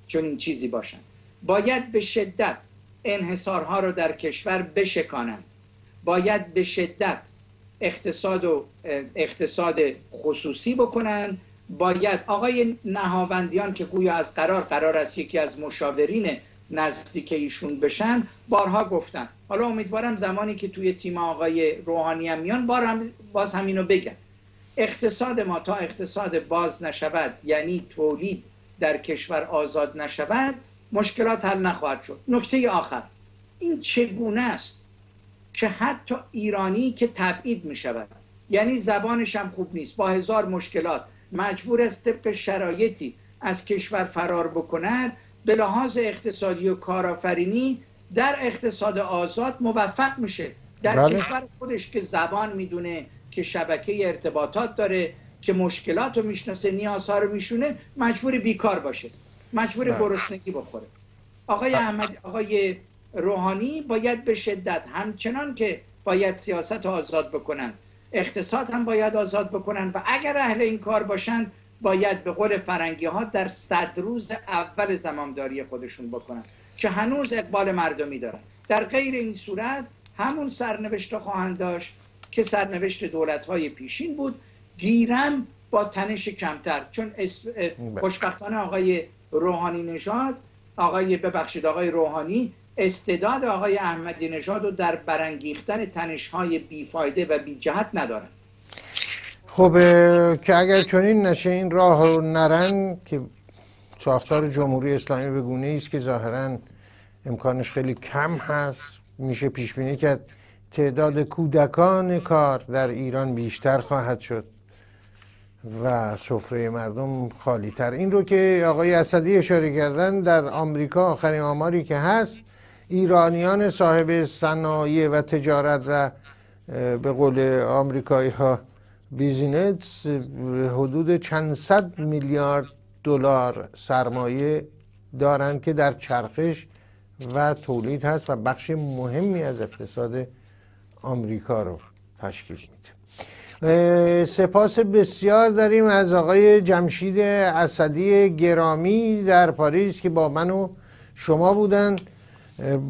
چون این چیزی باشن. باید به شدت انحصارها رو در کشور بشکانند، باید به شدت اقتصاد خصوصی بکنن. باید آقای نهاوندیان که گویا از قرار است یکی از مشاورین نزدیک ایشون بشن، بارها گفتن، حالا امیدوارم زمانی که توی تیم آقای روحانی هم میان باز همینو بگن. اقتصاد ما تا اقتصاد باز نشود، یعنی تولید در کشور آزاد نشود، مشکلات حل نخواهد شد. نکته آخر، این چگونه است که حتی ایرانی که تبعید می شود، یعنی زبانش هم خوب نیست، با هزار مشکلات مجبور است طبق شرایطی از کشور فرار بکند، به لحاظ اقتصادی و کارآفرینی در اقتصاد آزاد موفق میشه. در کشور خودش که زبان میدونه، که شبکه ارتباطات داره، که مشکلات رو میشناسه، نیازها رو میشونه، مجبور بیکار باشه، مجبور گرسنگی بخوره. آقای روحانی باید به شدت، همچنان که باید سیاست آزاد بکنن، اقتصاد هم باید آزاد بکنن و اگر اهل این کار باشن باید به قول فرنگی ها در 100 روز اول زمامداری خودشون بکنن که هنوز اقبال مردمی دارن. در غیر این صورت همون سرنوشت خواهند داشت که سرنوشت دولت‌های پیشین بود، گیرم با تنش کمتر. چون خوشبختانه آقای روحانی نژاد، آقای روحانی استعداد آقای احمدی نژاد رو در برانگیختن تنش‌های بیفایده و بی جهت ندارن. خب که اگر چنین نشه، این راه رو نرن که ساختار جمهوری اسلامی به گونه‌ای است که ظاهراً امکانش خیلی کم هست، میشه پیش بینی کرد تعداد کودکان کار در ایران بیشتر خواهد شد و سفره مردم خالی تر. این رو که آقای اسدی اشاره کردن، در آمریکا آخرین آماری که هست، ایرانیان صاحب صنایع و تجارت و به قول آمریکایی ها بیزینس حدود چند صد میلیارد دلار سرمایه دارند که در چرخش و تولید هست و بخش مهمی از اقتصاد آمریکا رو تشکیل میده. سپاس بسیار داریم از آقای جمشید اسدی گرامی در پاریس که با من و شما بودن.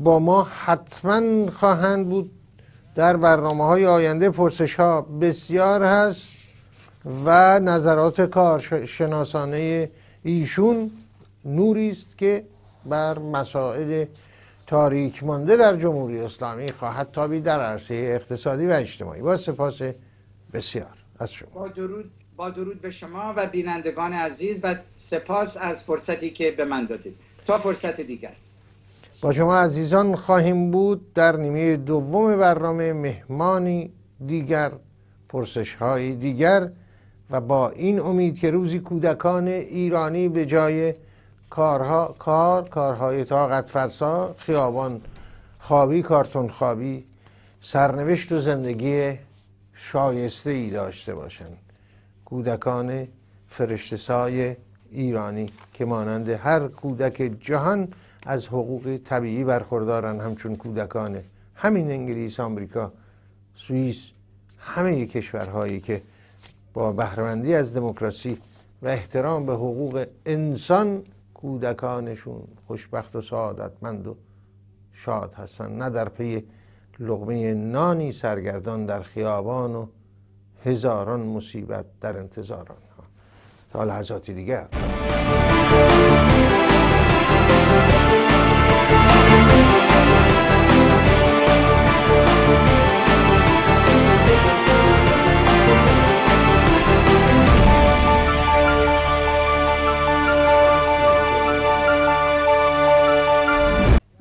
با ما حتما خواهند بود در برنامه‌های آینده. پرسش‌ها بسیار هست و نظرات کارشناسانه ایشون نوری است که بر مسائل تاریک مانده در جمهوری اسلامی خواهد تابید در عرصه اقتصادی و اجتماعی. با سپاس بسیار از شما. با درود به شما و بینندگان عزیز و سپاس از فرصتی که به من دادید. تا فرصت دیگر با شما عزیزان خواهیم بود در نیمه دوم برنامه، مهمانی دیگر، پرسش‌های دیگر و با این امید که روزی کودکان ایرانی به جای کارهای طاقت فرسا، خیابان خوابی، کارتون خوابی، سرنوشت و زندگی شایسته ای داشته باشند. کودکان فرشته‌سای ایرانی که مانند هر کودک جهان از حقوق طبیعی برخوردارن، همچون کودکان همین انگلیس، آمریکا، سوئیس، همه کشورهایی که با بهره‌مندی از دموکراسی و احترام به حقوق انسان کودکانشون خوشبخت و سعادتمند و شاد هستن، نه در پی لقمه نانی سرگردان در خیابان و هزاران مصیبت در انتظار آنها. تا لحظاتی دیگر.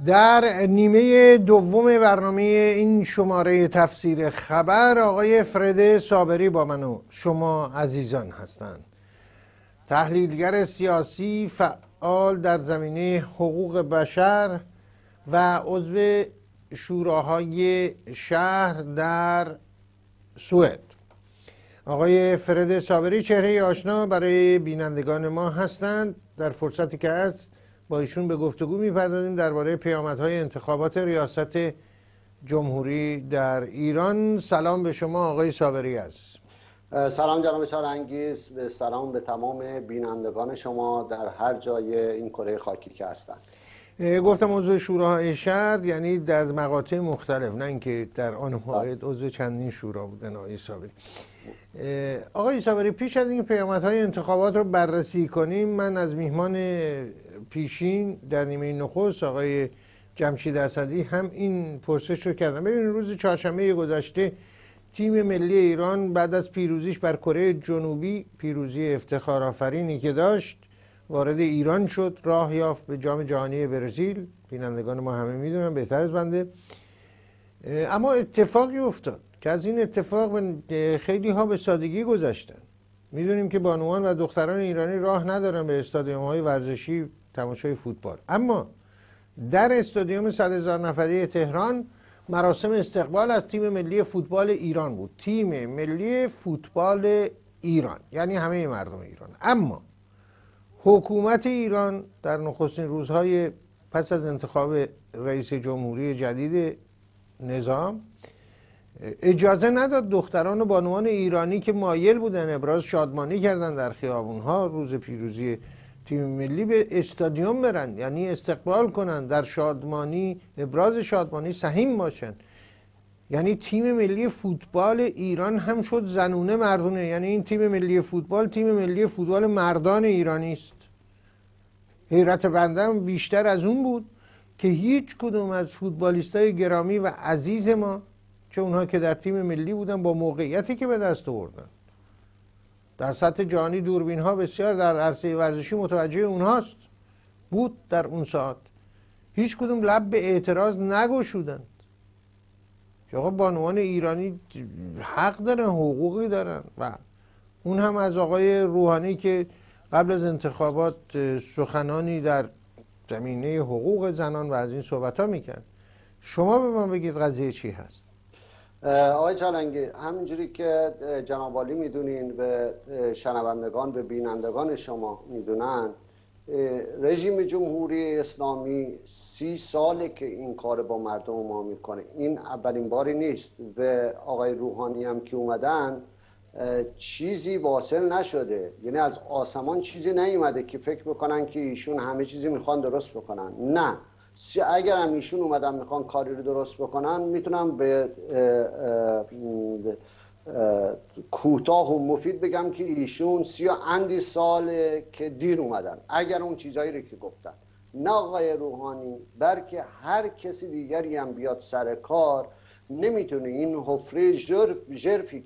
در نیمه دوم برنامه این شماره تفسیر خبر آقای فرد صابری با من و شما عزیزان هستند. تحلیلگر سیاسی فعال در زمینه حقوق بشر و عضو شوراهای شهر در سوئد. آقای فرد صابری چهره آشنا برای بینندگان ما هستند. در فرصتی که هست با ایشون به گفتگو می‌پردازیم درباره پیامدهای انتخابات ریاست جمهوری در ایران. سلام به شما آقای صابری عزیز. سلام جناب شارانگیز، سلام به تمام بینندگان شما در هر جای این کره خاکی که هستند. گفتم عضو شوراهای شهر، یعنی در مقاطع مختلف، نه اینکه در آن موعد عضو چندین شورا بودن. آقای صابری، آقای صابری، پیش از اینکه پیامدهای انتخابات رو بررسی کنیم، من از میهمان پیشین در نیمه نخست آقای جمشید اسدی هم این پرسش رو کردم. ببینید، روز چهارشنبه گذشته تیم ملی ایران بعد از پیروزیش بر کره جنوبی، پیروزی افتخارآفرینی که داشت، وارد ایران شد، راه یافت به جام جهانی برزیل. بینندگان ما همه میدونن بهتر از بنده. اما اتفاقی افتاد که از این اتفاق خیلی ها به سادگی گذشتن. میدونیم که بانوان و دختران ایرانی راه ندارن به استادیوم های ورزشی تماشای فوتبال، اما در استادیوم 100,000 نفره تهران مراسم استقبال از تیم ملی فوتبال ایران بود. تیم ملی فوتبال ایران یعنی همه مردم ایران. اما حکومت ایران در نخستین روزهای پس از انتخاب رئیس جمهوری جدید نظام اجازه نداد دختران و بانوان ایرانی که مایل بودن ابراز شادمانی کردن در خیابونها روز پیروزی تیم ملی به استادیوم برن، یعنی استقبال کنن، در شادمانی، ابراز شادمانی سهیم باشن. یعنی تیم ملی فوتبال ایران هم شد زنونه مردونه. یعنی این تیم ملی فوتبال تیم ملی فوتبال مردان ایرانی است. حیرت بنده بیشتر از اون بود که هیچ کدوم از فوتبالیستای گرامی و عزیز ما، چه اونها که در تیم ملی بودن، با موقعیتی که به دست آوردن در سطح جهانی، دوربین ها بسیار در عرصه ورزشی متوجه اونهاست بود، در اون ساعت هیچ کدوم لب به اعتراض نگشودند که آقا بانوان ایرانی حق دارن، حقوقی دارن. و اون هم از آقای روحانی که قبل از انتخابات سخنانی در زمینه حقوق زنان و از این صحبت ها میکرد. شما به ما بگید قضیه چی هست؟ آقای چالنگی، همینجوری که جناب عالی میدونین، به شنوندگان، به بینندگان شما میدونن، رژیم جمهوری اسلامی 30 ساله که این کار با مردم ما میکنه. این اولین باری نیست و آقای روحانی هم که اومدن چیزی واصل نشده، یعنی از آسمان چیزی نیومده که فکر بکنن که ایشون همه چیزی میخوان درست بکنن. نه، اگر هم ایشون اومدن میخوان کاری رو درست بکنن، میتونم به کوتاه و مفید بگم که ایشون 30 اندی ساله که دیر اومدن، اگر اون چیزایی رو که گفتن. نه آقای روحانی، بلکه هر کسی دیگری هم بیاد سر کار نمیتونه این حفره ژرفی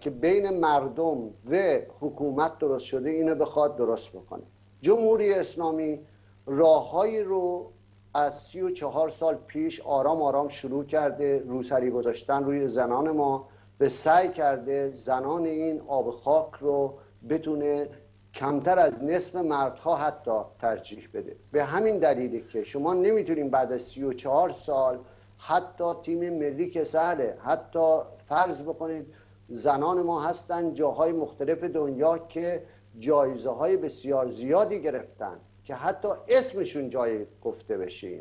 که بین مردم و حکومت درست شده اینو بخواد درست بکنه. جمهوری اسلامی راههایی رو از 34 سال پیش آرام آرام شروع کرده، روسری گذاشتن روی زنان ما، به سعی کرده زنان این آب خاک رو بتونه کمتر از نصف مردها حتی ترجیح بده. به همین دلیلی که شما نمیتونین بعد از 34 سال حتی تیم ملی که سهله، حتی فرض بکنید زنان ما هستن جاهای مختلف دنیا که جایزه های بسیار زیادی گرفتن که حتی اسمشون جای گفته بشه.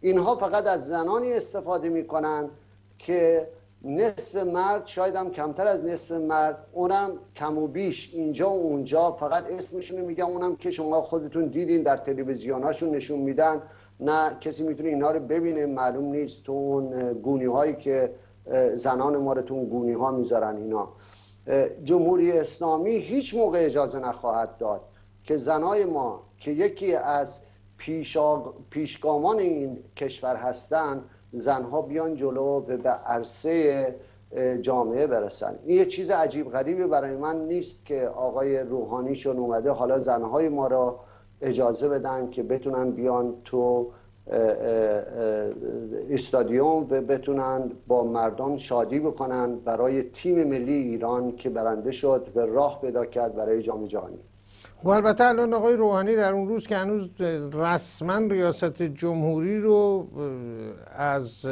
اینها فقط از زنانی استفاده میکنن که نصف مرد، شاید هم کمتر از نصف مرد، اونم کم و بیش اینجا و اونجا فقط اسمشون رو میگن، اونم که شما خودتون دیدین در تلویزیوناشون نشون میدن، نه کسی میتونه اینا رو ببینه، معلوم نیست تو اون گونی هایی که زنان ما رو تو اون گونی ها میذارن. اینا جمهوری اسلامی هیچ موقع اجازه نخواهد داد که زنای ما که یکی از پیشگامان این کشور هستن، زنها بیان جلو و به عرصه جامعه برسن. این یه چیز عجیب غریبی برای من نیست که آقای روحانی شون اومده حالا زنهای ما را اجازه بدن که بتونن بیان تو استادیوم و بتونن با مردم شادی بکنن برای تیم ملی ایران که برنده شد و راه پیدا کرد برای جام جهانی. و البته الان آقای روحانی در اون روز که هنوز رسما ریاست جمهوری رو از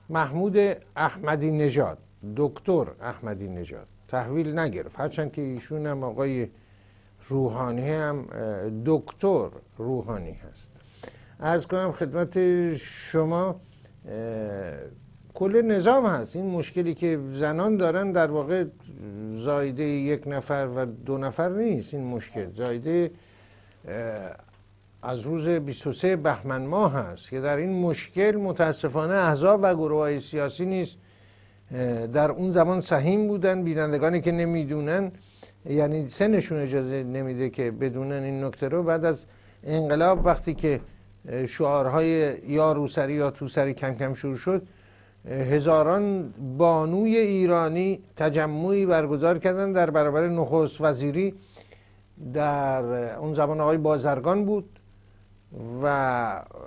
محمود احمدی نژاد، دکتر احمدی نژاد تحویل نگرفت، هرچند که ایشون هم آقای روحانی هم دکتر روحانی هست. عرض کنم خدمت شما کل نظام هست. این مشکلی که زنان دارن در واقع زایده یک نفر و 2 نفر نیست. این مشکل زایده از روز 23 بهمن ماه هست که در این مشکل متاسفانه احزاب و گروه‌های سیاسی نیست در اون زمان سهیم بودن. بینندگانی که نمیدونن، یعنی سنشون اجازه نمیده که بدونن این نکته رو، بعد از انقلاب وقتی که شعارهای یا روسری یا توسری کم کم شروع شد، هزاران بانوی ایرانی تجمعی برگزار کردن در برابر نخست وزیری. در اون زمان آقای بازرگان بود و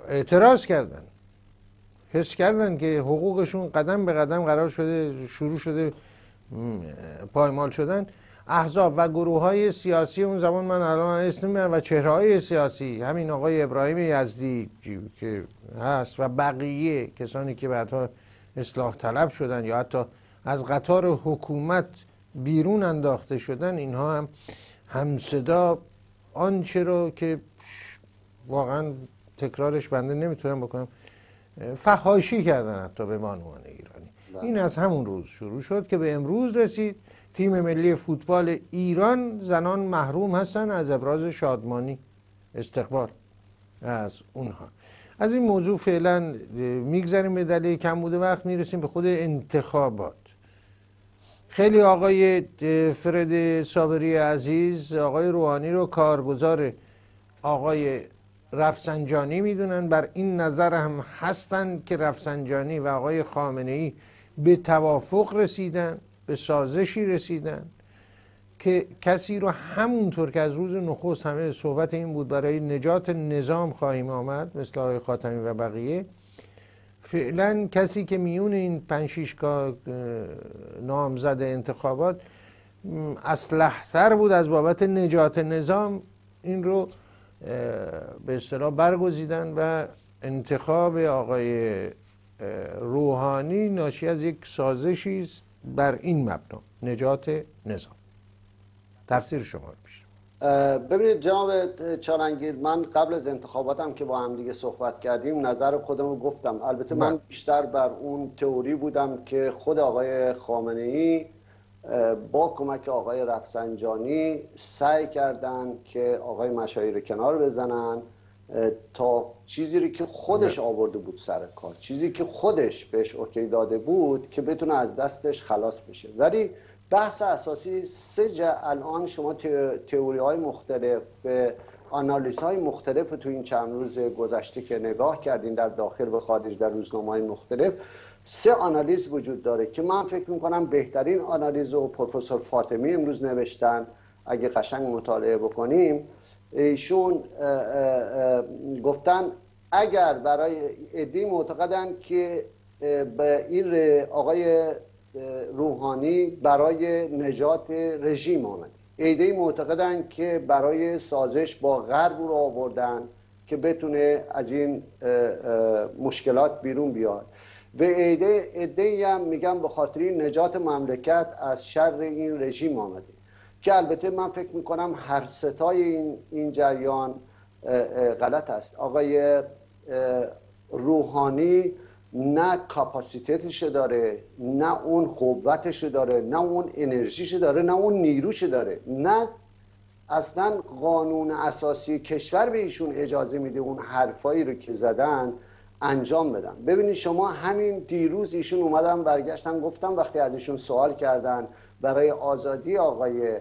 اعتراض کردن، حس کردن که حقوقشون قدم به قدم قرار شده، شروع شده پایمال شدن. احزاب و گروه های سیاسی اون زمان، من الان اسم و چهره های سیاسی، همین آقای ابراهیم یزدی که هست و بقیه کسانی که بعدها اصلاح طلب شدن یا حتی از قطار حکومت بیرون انداخته شدن، اینها هم همصدا آنچه رو که واقعا تکرارش بنده نمیتونم بکنم فحاشی کردن حتی به بانوان ایرانی. این از همون روز شروع شد که به امروز رسید. تیم ملی فوتبال ایران زنان محروم هستن از ابراز شادمانی استقبال از اونها. از این موضوع فعلا میگذاریم، به دلیل کم بوده وقت میرسیم به خود انتخابات. خیلی آقای فرد صابری عزیز آقای روحانی رو کارگزار آقای رفسنجانی میدونن. بر این نظر هم هستن که رفسنجانی و آقای خامنه‌ای به توافق رسیدن، به سازشی رسیدن که کسی رو همونطور که از روز نخست همه صحبت این بود برای نجات نظام خواهیم آمد، مثل آقای خاتمی و بقیه، فعلا کسی که میون این 5-6 نامزد انتخابات اصلح‌تر بود از بابت نجات نظام، این رو به اصطلاح برگزیدن و انتخاب آقای روحانی ناشی از یک سازشی است بر این مبنا، نجات نظام. تفسیر شما رو پیش. ببینید جناب چارنگیر، من قبل از انتخاباتم که با هم دیگه صحبت کردیم نظر خودم رو گفتم. البته من بیشتر بر اون تئوری بودم که خود آقای خامنه‌ای با کمک آقای رفسنجانی سعی کردن که آقای مشایی رو کنار بزنن تا چیزی رو که خودش آورده بود سر کار، چیزی که خودش بهش اوکی داده بود که بتونه از دستش خلاص بشه. ولی بحث اساسی الان شما تئوری های مختلف، آنالیز های مختلف تو این چند روز گذشته که نگاه کردین در داخل و خارج در روزنامه‌های مختلف، 3 آنالیز وجود داره که من فکر میکنم بهترین آنالیز رو پروفسور فاطمی امروز نوشتن. اگه قشنگ مطالعه بکنیم، ایشون گفتن اگر برای عده‌ای معتقدن که به این آقای روحانی برای نجات رژیم آمد، عده‌ای معتقدن که برای سازش با غرب رو آوردن که بتونه از این مشکلات بیرون بیاد، و عده‌ای هم میگن به خاطر نجات مملکت از شر این رژیم آمده. که البته من فکر میکنم هر ستای این جریان غلط است. آقای روحانی نه کاپاسیتیتش داره، نه اون قوتش داره، نه اون انرژیش داره، نه اون نیروش داره، نه اصلا قانون اساسی کشور به ایشون اجازه میده اون حرفایی رو که زدن انجام بدن. ببینید شما همین دیروز ایشون اومدن برگشتن گفتم، وقتی از ایشون سوال کردن برای آزادی آقای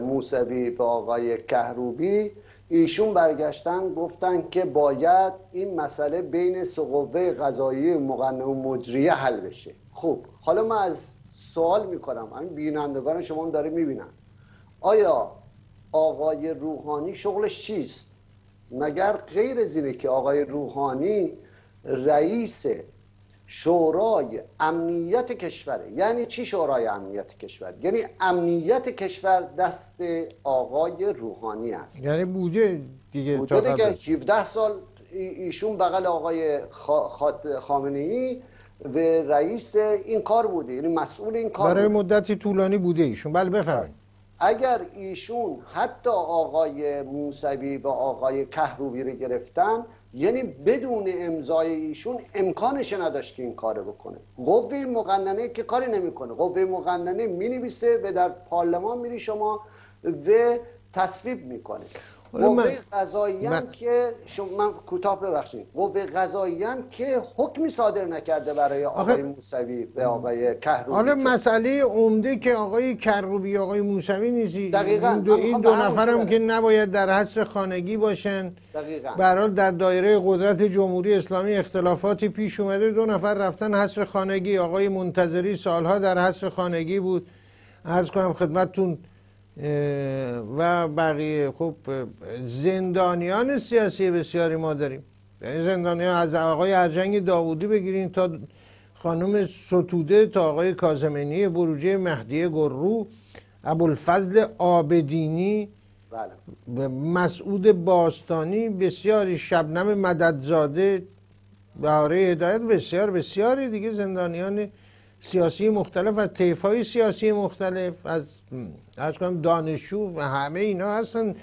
موسوی به آقای کهروبی، ایشون برگشتن گفتن که باید این مسئله بین سه قوه قضاییه مقننه و مجریه حل بشه. خب حالا من از سوال میکنم، همین بینندگان شما هم داره میبینن، آیا آقای روحانی شغلش چیست؟ مگر غیر از اینه که آقای روحانی رئیس شورای امنیت کشوره؟ یعنی چی شورای امنیت کشور؟ یعنی امنیت کشور دست آقای روحانی است. یعنی بوده دیگه 17 سال ایشون بغل آقای خامنه‌ای و رئیس این کار بوده، یعنی مسئول این کار برای بوده. مدتی طولانی بوده ایشون. بله بفرمایید. اگر ایشون حتی آقای موسوی و آقای کهروبی رو گرفتن، یعنی بدون امضای ایشون امکانش نداشت که این کارو بکنه. قوه مقننه که کاری نمیکنه، قوه مقننه مینویسه و در پارلمان میری شما و تصویب میکنه. قوه قضاییه هم که من کوتاه ببخشید، قوه قضاییه هم که حکمی صادر نکرده برای آقای موسوی به آقای کهروبی. حالا مسئله عمده که آقای کهروبی آقای موسوی نیستی، دقیقاً این دو نفرم که نباید در حصر خانگی باشن. دقیقاً. به هر حال در دایره قدرت جمهوری اسلامی اختلافاتی پیش اومده، 2 نفر رفتن حصر خانگی. آقای منتظری سالها در حصر خانگی بود، عرض کنم خدمتتون، و بقیه. خب زندانیان سیاسی بسیاری ما داریم، یعنی زندانیان از آقای ارجنگ داوودی بگیرین تا خانم ستوده، تا آقای کاظمینی بروجه، مهدی گرو، ابوالفضل عابدینی، مسعود باستانی، بسیاری، شبنم مددزاده، بهاره هدایت، بسیاری دیگه زندانیان سیاسی مختلف از طیف‌های سیاسی مختلف، از دانشجو و همه اینا هستن.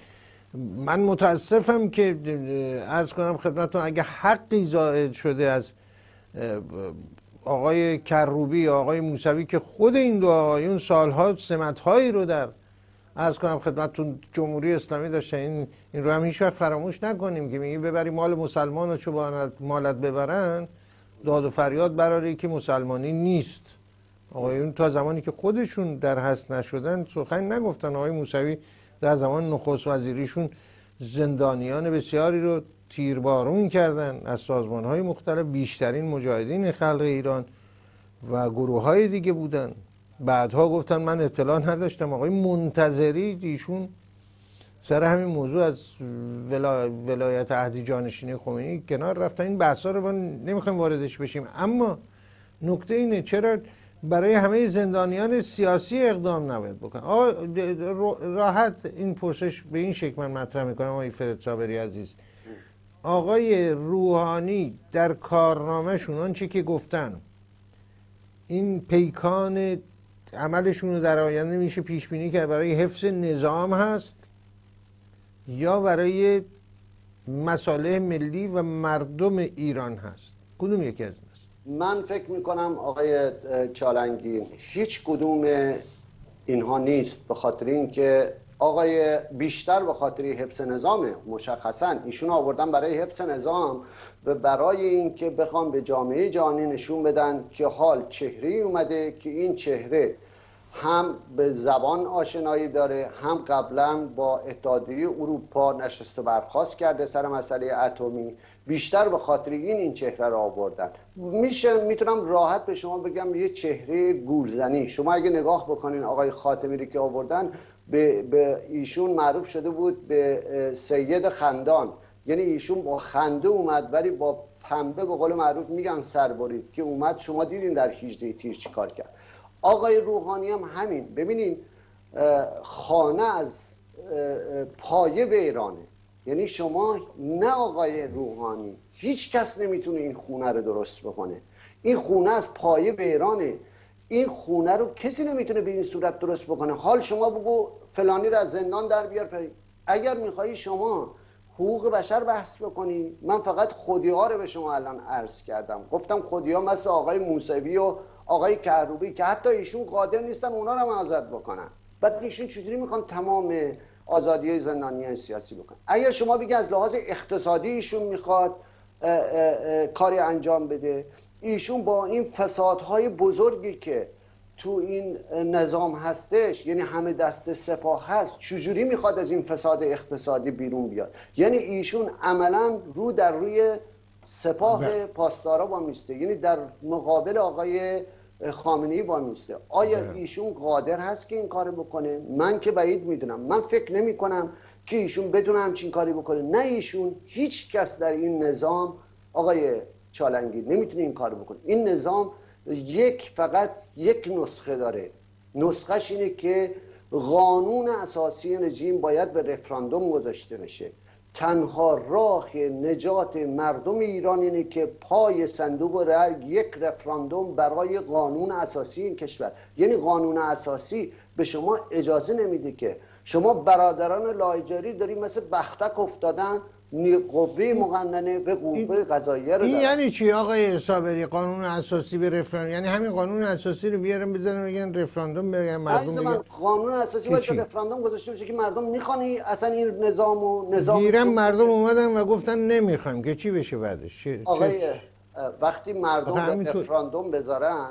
من متاسفم که عرض کنم خدمتتون اگه حقی زائد شده از آقای کروبی آقای موسوی که خود این دو آقایون سالها سمت‌هایی رو در عرض کنم خدمتتون جمهوری اسلامی داشتن، این رو هم هیچ وقت فراموش نکنیم که میگی ببری مال مسلمان رو چون مالت ببرن، داد و فریاد براری که مسلمانی نیست. آقایون تا زمانی که خودشون در حصر نشدن سخن نگفتن. آقای موسوی در زمان نخست وزیریشون زندانیان بسیاری رو تیربارون کردن از سازمان‌های مختلف، بیشترین مجاهدین خلق ایران و گروه‌های دیگه بودن. بعدها گفتن من اطلاع نداشتم. آقای منتظری ایشون سر همین موضوع از ولایت عهدی جانشینی خمینی کنار رفتن. این بحثا رو نمیخوایم واردش بشیم، اما نکته اینه چرا برای همه زندانیان سیاسی اقدام نباید بکنن؟ راحت این پرسش به این شکل من مطرح میکنم. آقای فرد صابری عزیز، آقای روحانی در کارنامهشون آنچه که گفتن، این پیکان عملشون رو در آینده میشه پیش بینی کرد برای حفظ نظام هست یا برای مصالح ملی و مردم ایران هست؟ کدوم یکی از این است؟ من فکر میکنم آقای چالنگی هیچ کدوم اینها نیست، به خاطر اینکه آقای بیشتر به خاطر حفظ نظامه. مشخصا ایشون آوردن برای حفظ نظام و برای اینکه بخوام به جامعه جهانی نشون بدن که حال چهره‌ای اومده که این چهره هم به زبان آشنایی داره، هم قبلا با اتحادیه اروپا نشست و برخاست کرده سر مسئله اتمی. بیشتر به خاطر این چهره رو آوردن. میتونم راحت به شما بگم یه چهره گولزنی. شما اگه نگاه بکنین آقای خاتمی رو که آوردن، به ایشون معروف شده بود به سید خندان، یعنی ایشون با خنده اومد ولی با پنبه به قول معروف میگن سربرید که اومد. شما دیدین در 18 تیر چی کار کرد. آقای روحانی هم همین. ببینین خانه از پایه به ایرانه، یعنی شما نه آقای روحانی، هیچ کس نمیتونه این خونه رو درست بکنه. این خونه از پایه به ایرانه. این خونه رو کسی نمیتونه به این صورت درست بکنه. حال شما بگو فلانی رو از زندان در بیار. اگر میخوایی شما حقوق بشر بحث بکنی، من فقط خودی‌ها رو به شما الان عرض کردم. گفتم خودی‌ها مثل آقای موسوی و آقای کروبی که حتی ایشون قادر نیستن اونا رو هم آزاد بکنن. بعد ایشون چجوری میخوان تمام آزادی زندانیان سیاسی بکنن؟ اگر شما بگی از لحاظ اقتصادی ایشون میخواد کاری انجام بده، ایشون با این فسادهای بزرگی که تو این نظام هستش، یعنی همه دست سپاه هست، چجوری میخواد از این فساد اقتصادی بیرون بیاد؟ یعنی ایشون عملا رو در روی سپاه پاسدارا با میسته، یعنی در مقابل آقای خامنه‌ای با میسته. آیا ایشون قادر هست که این کار بکنه؟ من که بعید میدونم. من فکر نمی کنم که ایشون بدون همچین کاری بکنه. نه ایشون، هیچ کس در این نظام آقای چالنگی نمیتونه این کار بکنه. این نظام فقط یک نسخه داره. نسخهش اینه که قانون اساسی رژیم باید به رفراندوم گذاشته بشه. تنها راه نجات مردم ایران اینه که پای صندوق رأی یک رفراندوم برای قانون اساسی این کشور. یعنی قانون اساسی به شما اجازه نمیده که شما برادران لاجاری داری مثل بختک افتادن، قوه مقننه به قوه قضاییه رو این دارن. یعنی چی آقای صابری قانون اساسی به رفراندوم؟ یعنی همین قانون اساسی رو بیارن بزنن بگن رفراندوم بگن مردم بگن قانون اساسی باید رفراندوم گذاشته بشه که مردم میخوانی اصلا این نظام گیرن مردم اومدن و گفتن نمیخوایم که چی بشه بعدش؟ آقای وقتی مردم رفراندوم بذارن،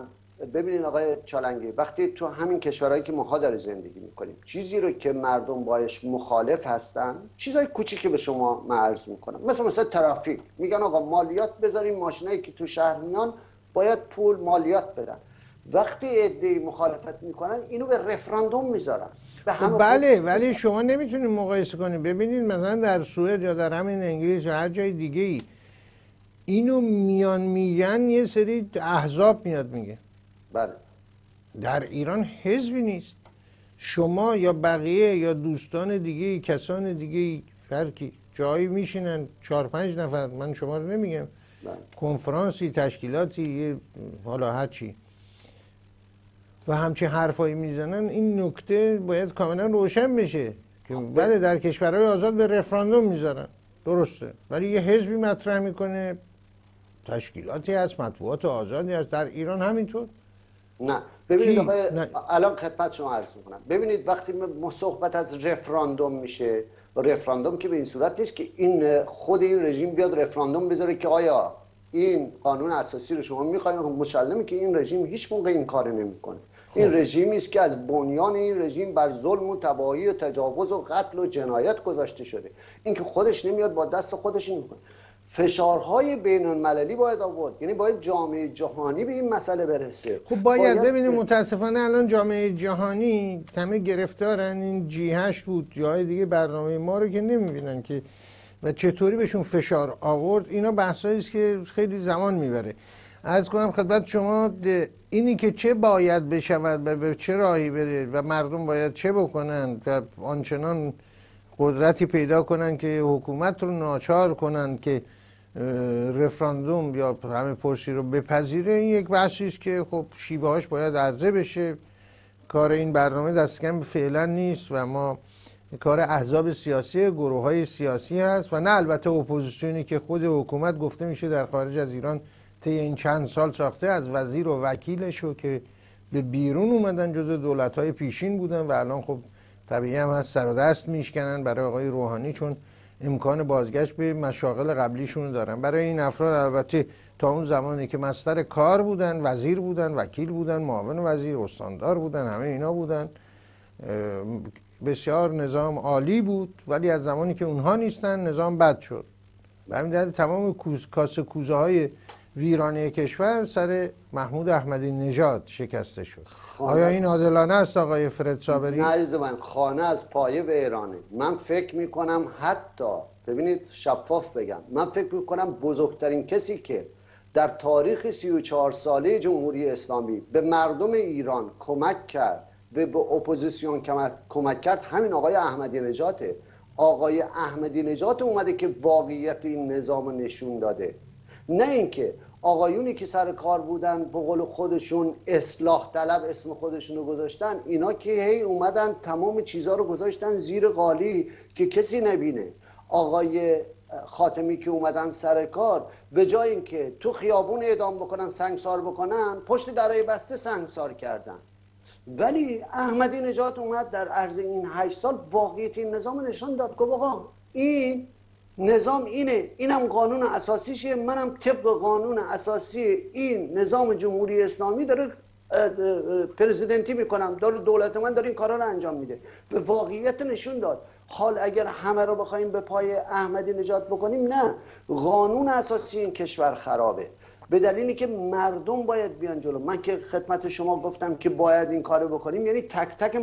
ببینین آقای چالنگی، وقتی تو همین کشورهایی که ماها داره زندگی میکنیم چیزی رو که مردم باش مخالف هستن، چیزای کوچیکی به شما من عرض میکنم، مثلا ترافیک، میگن آقا مالیات بذاریم ماشینایی که تو شهر میان باید پول مالیات بدن. وقتی عده‌ای مخالفت میکنن اینو به رفراندوم میذارن. بله، ولی شما نمیتونید مقایسه کنید. ببینید مثلا در سوئد یا در همین انگلیس یا هر جای دیگه ای اینو میگن یه سری احزاب میاد میگه. بله. در ایران حزبی نیست. شما یا بقیه یا دوستان دیگه، کسان دیگه، هر کی جایی میشینن 4-5 نفر، من شما رو نمیگم، کنفرانسی، تشکیلاتی، حالا هر چی، و همچین حرفایی میزنن. این نکته باید کاملا روشن بشه که بله در کشورهای آزاد به رفراندوم میذارن، درسته، ولی یه حزبی مطرح میکنه، تشکیلاتی هست، مطبوعات آزادی هست. در ایران همینطور؟ نه. ببینید آقای الان خدمت شما عرض میکنم. ببینید وقتی صحبت از رفراندوم میشه، رفراندوم که به این صورت نیست که این خود این رژیم بیاد رفراندوم بذاره که آیا این قانون اساسی رو شما میخواید. مسلمه که این رژیم هیچ موقع این کار نمیکنه. این رژیمی است که از بنیان این رژیم بر ظلم و تباهی و تجاوز و قتل و جنایت گذاشته شده. این که خودش نمیاد با دست خودش این میکنه. فشارهای بین المللی باید آورد، یعنی باید جامعه جهانی به این مسئله برسه. خب باید ببینیم متاسفانه الان جامعه جهانی همه گرفتارن. این G8 بود، جای دیگه برنامه ما رو که نمیبینن که و چطوری بهشون فشار آورد. اینا بحثایی است که خیلی زمان میبره. عرض کنم خدمت شما اینی که چه باید بشود و به چه راهی بره و مردم باید چه بکنن و آنچنان قدرتی پیدا کنن که حکومت رو ناچار کنن که رفراندوم یا همه پرسی رو بپذیره، این یک بحثی است که خب شیوه‌هاش باید عرضه بشه. کار این برنامه دست کم فعلا نیست و ما کار احزاب سیاسی، گروه های سیاسی هست و نه البته اپوزیسیونی که خود حکومت گفته میشه در خارج از ایران طی این چند سال ساخته، از وزیر و وکیلشو که به بیرون اومدن جزو دولت‌های پیشین بودن و الان خب طبیعی هم هست سر و دست میشکنن برای آقای روحانی، چون امکان بازگشت به مشاغل قبلیشون دارن. برای این افراد البته تا اون زمانی که مصدر کار بودن، وزیر بودن، وکیل بودن، معاون وزیر، استاندار بودن، همه اینا بودن، بسیار نظام عالی بود. ولی از زمانی که اونها نیستن نظام بد شد. به همین دلیل تمام کاسه کوزه های ویرانه کشور سر محمود احمدی نژاد شکسته شد. آیا این عادلانه است آقای فرد صابری؟ نه عزیز من، خانه از پایه ویرانه. من فکر میکنم حتی ببینید شفاف بگم، من فکر میکنم بزرگترین کسی که در تاریخ 34 ساله جمهوری اسلامی به مردم ایران کمک کرد و به اپوزیسیون کمک کرد همین آقای احمدی نژاده. آقای احمدی نژاد اومده که واقعیت این نظام نشون داده، نه اینکه آقایونی که سر کار بودن به قول خودشون اصلاح طلب اسم خودشون رو گذاشتن، اینا که هی اومدن تمام چیزها رو گذاشتن زیر قالی که کسی نبینه. آقای خاتمی که اومدن سر کار به جای اینکه تو خیابون اعدام بکنن، سنگسار بکنن، پشت درای بسته سنگسار کردن. ولی احمدی نژاد اومد در عرض این 8 سال واقعیت این نظام نشان داد. گفت آقا این نظام اینه، اینم قانون اساسیشه، منم طبق قانون اساسی این نظام جمهوری اسلامی داره پرزیدنتی میکنم، داره دولت من داره این کارا رو انجام میده. به واقعیت نشون داد. حال اگر همه رو بخوایم به پای احمدی نژاد بکنیم، نه، قانون اساسی این کشور خرابه، به دلیلی که مردم باید بیان جلو. من که خدمت شما گفتم که باید این کارو بکنیم، یعنی تک تک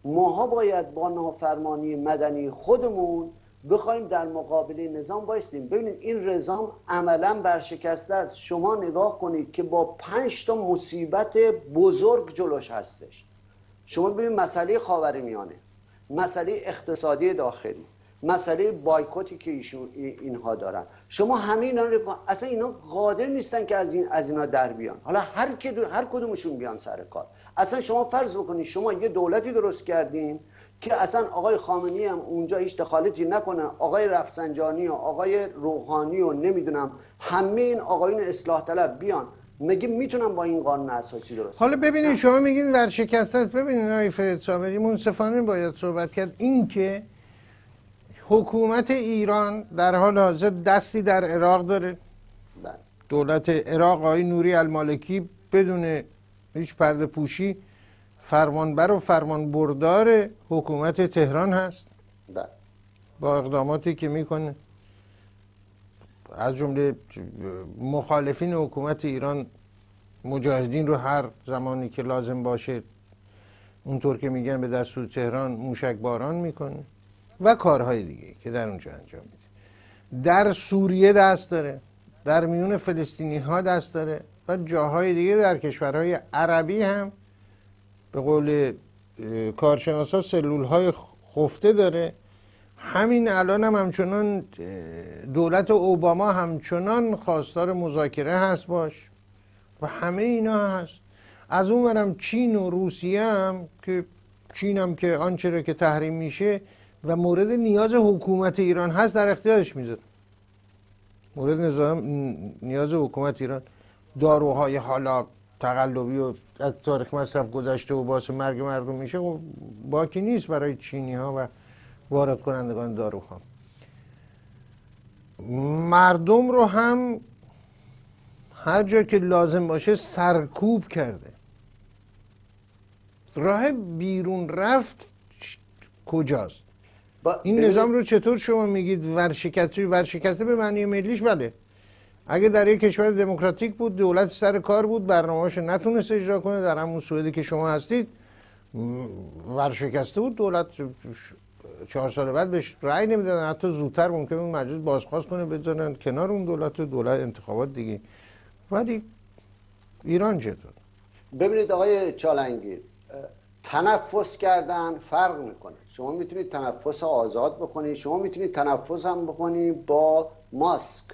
ماها باید با نافرمانی مدنی خودمون بخوایم در مقابل نظام بایستیم. ببینید این نظام عملا برشکسته است. شما نگاه کنید که با 5 تا مصیبت بزرگ جلوش هستش. شما ببینید مسئله خاورمیانه، مسئله اقتصادی داخلی، مسئله بایکوتی که اینها دارن. شما همه اینا رو اصلا اینا قادر نیستن که از اینا در بیان. حالا هر کدومشون بیان سر کار. اصلا شما فرض بکنید شما یه دولتی درست کردین که اصلا آقای خامنه‌ای هم اونجا هیچ دخالتی نکنه، آقای رفسنجانی و آقای روحانی و نمیدونم همه این آقایون اصلاح طلب بیان، مگه میتونن با این قانون اساسی درست؟ حالا ببینید شما میگید ورشکسته است. ببینید آقای فرد صابری، منصفانه باید صحبت کرد. این که حکومت ایران در حال حاضر دستی در عراق داره. دولت عراق آقای نوری المالکی بدون هیچ پرده پوشی فرمانبر و فرمانبردار حکومت تهران هست با اقداماتی که میکنه. از جمله مخالفین حکومت ایران مجاهدین رو هر زمانی که لازم باشه اونطور که میگن به دستور تهران موشک باران میکنه و کارهای دیگه که در اونجا انجام میده. در سوریه دست داره، در میون فلسطینی ها دست داره و جاهای دیگه در کشورهای عربی هم به قول کارشناسا سلول های خفته داره. همین الان هم همچنان دولت اوباما همچنان خواستار مذاکره هست باش و همه اینا هست. از اون برم چین و روسیه هم که چین هم که آنچه را که تحریم میشه و مورد نیاز حکومت ایران هست در اختیارش میذاره. مورد نیاز حکومت ایران داروهای حالا تقلبی و از تاریخ مصرف گذشته و باعث مرگ مردم میشه، خب باکی نیست برای چینی ها و وارد کنندگان داروها. مردم رو هم هر جا که لازم باشه سرکوب کرده. راه بیرون رفت کجاست؟ این نظام رو چطور شما میگید ورشکسته به معنی ملیش؟ بله، اگه در یک کشور دموکراتیک بود، دولت سر کار بود، برنامه‌اش نتونست اجرا کنه، در همون سوئدی که شما هستید ورشکسته بود، دولت 4 سال بعد بهش رأی نمیدادن، حتی زودتر ممکنه اون مجلس بازخواست کنه بذارن کنار اون دولت انتخابات دیگه. ولی ایران چطور؟ ببینید آقای چالنگی، تنفس کردن فرق میکنه. شما میتونید تنفس آزاد بکنید، شما میتونید تنفس هم بکنید با ماسک.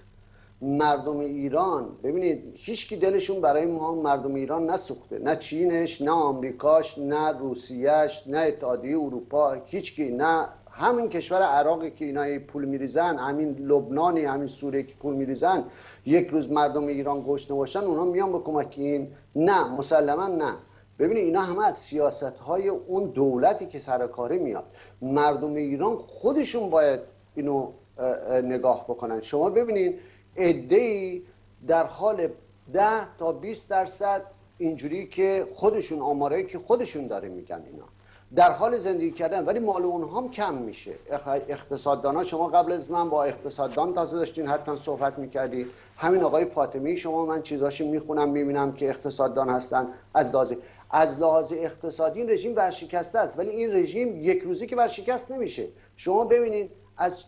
مردم ایران، ببینید هیچکی دلشون برای ما مردم ایران نسوخته، نه چینش، نه آمریکاش، نه روسیهش، نه اتحادیه اروپا، هیچکی، نه همین کشور عراقی که اینا پول میریزن، همین لبنانی، همین سوریه که پول میریزن، یک روز مردم ایران گشنه باشن اونا میان به کمک این؟ نه، مسلما نه. ببینید اینا همه از سیاست‌های اون دولتی که سر کاره میاد. مردم ایران خودشون باید اینو نگاه بکنن. شما ببینید عده‌ای در حال 10 تا 20% اینجوری که خودشون آمارایی که خودشون داره میگن اینا در حال زندگی کردن، ولی مال اونها هم کم میشه. اقتصاددانا، شما قبل از من با اقتصاددان تازه داشتین حتما صحبت میکردید، همین آقای فاطمی شما من چیزاشو میخونم میبینم که اقتصاددان هستن، از لحاظ اقتصادی این رژیم ورشکسته است، ولی این رژیم یک روزی که ورشکست نمیشه. شما ببینید از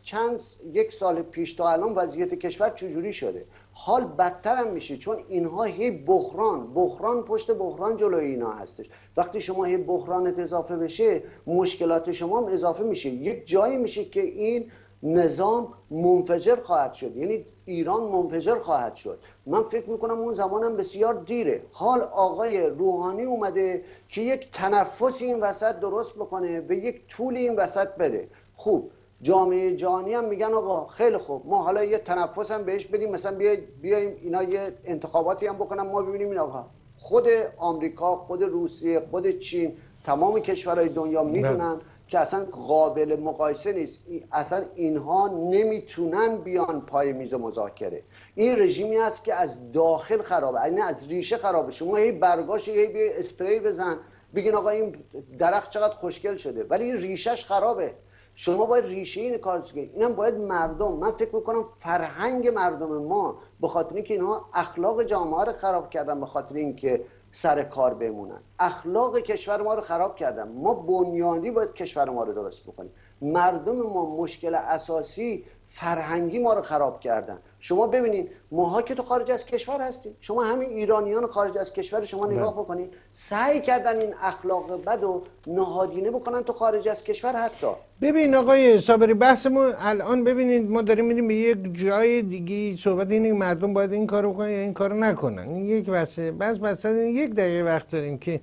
یک سال پیش تا الان وضعیت کشور چجوری شده، حال بدتر هم میشه، چون اینها هی بحران پشت بحران جلوی اینا هستش. وقتی شما هی بحرانت اضافه بشه مشکلات شما هم اضافه میشه، یک جایی میشه که این نظام منفجر خواهد شد، یعنی ایران منفجر خواهد شد. من فکر میکنم اون زمانم بسیار دیره. حال آقای روحانی اومده که یک تنفس این وسط درست بکنه و یک طول این وسط بده. خوب، جامعه جهانی هم میگن آقا خیلی خوب، ما حالا یه تنفس هم بهش بدیم، مثلا بیایم اینا یه انتخاباتی هم بکنن، ما ببینیم این آقا خود آمریکا، خود روسیه، خود چین، تمام کشورهای دنیا میدونن که اصلا قابل مقایسه نیست، اصلا اینها نمیتونن بیان پای میز مذاکره. این رژیمی است که از داخل خرابه، یعنی از ریشه خرابه. شما هی برگاش هی اسپری بزن بگین آقا این درخت چقدر خوشگل شده، ولی این ریشش خرابه. شما باید ریشه این کار کنید. اینم باید مردم، من فکر میکنم فرهنگ مردم ما، به خاطر اینکه اینها اخلاق جامعه رو خراب کردن، به خاطر اینکه سر کار بمونن، اخلاق کشور ما رو خراب کردن. ما بنیانی باید کشور ما رو درست بکنیم. مردم ما مشکل اساسی فرهنگی ما رو خراب کردن. شما ببینید ماها که تو خارج از کشور هستیم، شما همین ایرانیان خارج از کشور شما نگاه بکنید، سعی کردن این اخلاق بد و نهادینه بکنن تو خارج از کشور. حتی ببین آقای صابری، بحثمون الان ببینید ما داریم میریم به یک جای دیگه، صحبت اینه که مردم باید این کارو بکنن یا این کارو نکنن. این یک بحثه. بس یک دقیقه وقت داریم که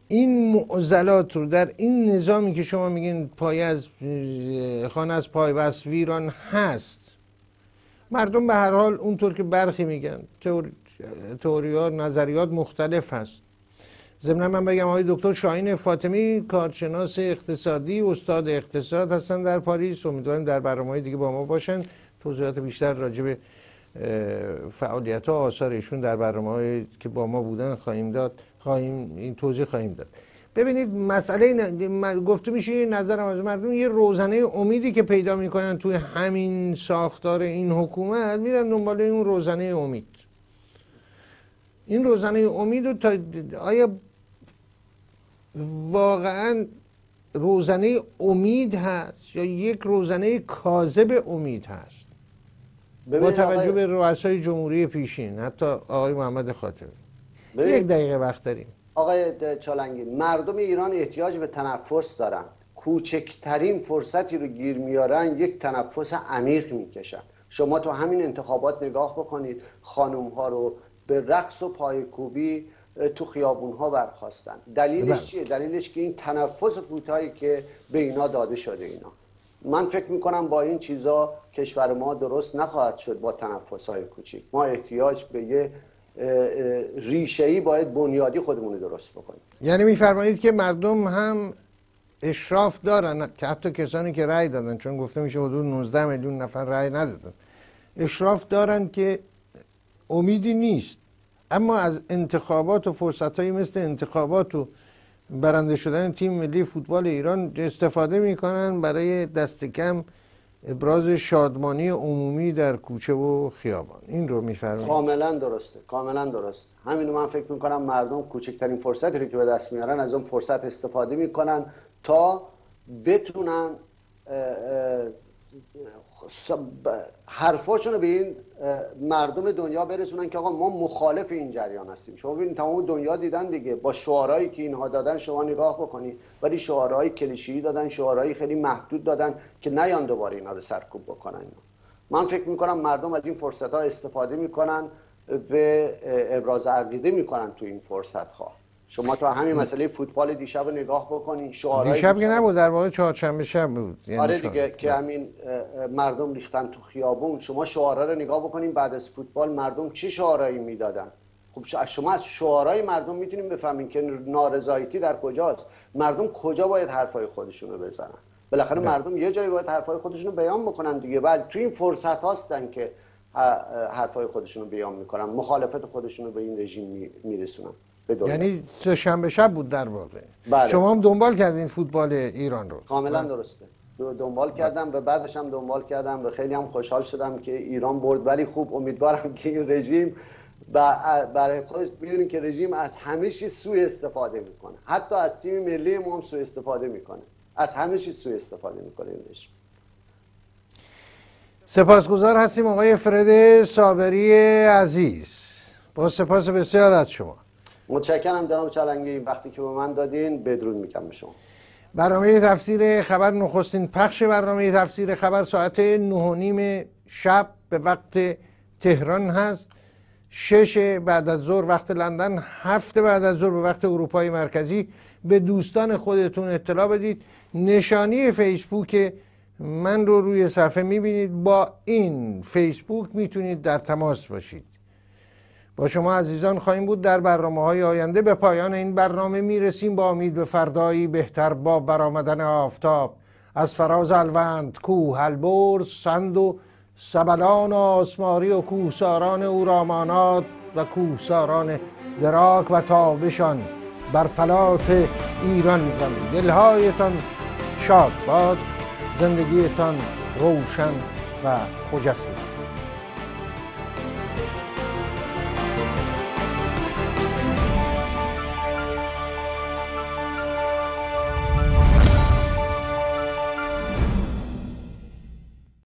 این معضلات رو در این نظامی که شما میگین پای از خانه از پای بس ویران هست، مردم به هر حال اونطور که برخی میگن تئوریات نظریات مختلف هست. ضمن من بگم آقای دکتر شاهین فاطمی کارشناس اقتصادی، استاد اقتصاد هستن در پاریس، امیدواریم در برنامه‌های دیگه با ما باشن، توضیحات بیشتر راجع به فعالیت‌ها و آثار ایشون در برنامه‌هایی که با ما بودن این توضیح خواهیم داد. ببینید مسئله گفته میشه نظرم از مردم یه روزنه امیدی که پیدا میکنن توی همین ساختار این حکومت، میرن دنبال این روزنه امید. این روزنه امید رو آیا واقعا روزنه امید هست یا یک روزنه کاذب امید هست؟ با توجه به رؤسای جمهوری پیشین، حتی آقای محمد خاتمی. یک دقیقه وقت داریم. آقای چالنگی، مردم ایران احتیاج به تنفس دارن. کوچکترین فرصتی رو گیر میارن یک تنفس عمیق میکشن. شما تو همین انتخابات نگاه بکنید، خانم ها رو به رقص و پایکوبی تو خیابون ها برخواستن. دلیلش چیه؟ دلیلش که این تنفس کوتاهی که به اینا داده شده. اینا من فکر میکنم با این چیزا کشور ما درست نخواهد شد. با تنفس های کوچیک ما احتیاج به یه ریشه‌ای باید بنیادی خودمون رو درست بکنیم. یعنی میفرمایید که مردم هم اشراف دارن، که حتی کسانی که رأی دادن، چون گفته میشه حدود 19 میلیون نفر رأی ندادن، اشراف دارن که امیدی نیست، اما از انتخابات و فرصتایی مثل انتخابات و برنده شدن تیم ملی فوتبال ایران استفاده میکنن برای دست کم ابراز شادمانی عمومی در کوچه و خیابان. این رو میفرمایید؟ کاملا درسته، کاملا درسته. همینو من فکر میکنم مردم کوچکترین فرصتی رو که به دست میارن از اون فرصت استفاده میکنن تا بتونن حرفاشون رو به این مردم دنیا برسونن که آقا ما مخالف این جریان هستیم. شما ببینید تمام دنیا دیدن دیگه، با شعارهایی که اینها دادن شما نگاه بکنید، ولی شعارهای کلیشه‌ای دادن، شعارهای خیلی محدود دادن که نیان دوباره اینا رو سرکوب بکنن. من فکر میکنم مردم از این فرصت ها استفاده میکنن و ابراز عقیده میکنن تو این فرصت ها. شما تو همین مسئله فوتبال دیشب رو نگاه بکنین، شعارهای دیشب که نبود، در واقع چهارشنبه شب بود. آره دیگه که همین مردم ریختن تو خیابون. شما شعارها رو نگاه بکنین بعد از فوتبال مردم چه شعارهایی میدادن. خب شما از شعارهای مردم میتونیم بفهمین که نارضایتی در کجاست، مردم کجا باید حرفای خودشون رو بزنن. بالاخره مردم یه جایی باید حرفای خودشون رو بیان بکنن دیگه. بعد تو این فرصت هاستن که حرفای خودشون رو بیان میکنن، مخالفت خودشون رو به این رژیم میرسونن. یعنی شنبه شب بود در واقع. بله. شما هم دنبال کردین فوتبال ایران رو؟ کاملا درسته، دنبال کردم و بعدش هم دنبال کردم و خیلی هم خوشحال شدم که ایران برد. ولی خوب امیدوارم که این رژیم برای خودش، میدونین که رژیم از همه چیز سوء استفاده میکنه، حتی از تیم ملی ما هم سوء استفاده میکنه، از همه چیز سوء استفاده میکنه این رژیم. سپاسگزار هستیم آقای فرد صابری عزیز، با سپاس بسیار از شما. متشکرم جناب چالنگی، وقتی که به من دادین بدرود میگم به شما. برنامه تفسیر خبر نخستین پخش برنامه تفسیر خبر ساعت 9:30 شب به وقت تهران هست، 6 بعد از ظهر وقت لندن، 7 بعد از ظهر به وقت اروپای مرکزی. به دوستان خودتون اطلاع بدید. نشانی فیسبوک من رو روی صفحه میبینید، با این فیسبوک میتونید در تماس باشید. با شما عزیزان خواهیم بود در برنامه‌های آینده. به پایان این برنامه میرسیم با امید به فردایی بهتر، با برآمدن آفتاب از فراز الوند، کوه البرز، سند و سبلان آسماری و کوهساران او را ماناد و کوهساران دراک و تابشان بر فلات ایران زمین. دلهایتان شاد باد، زندگیتان روشن و خجسته.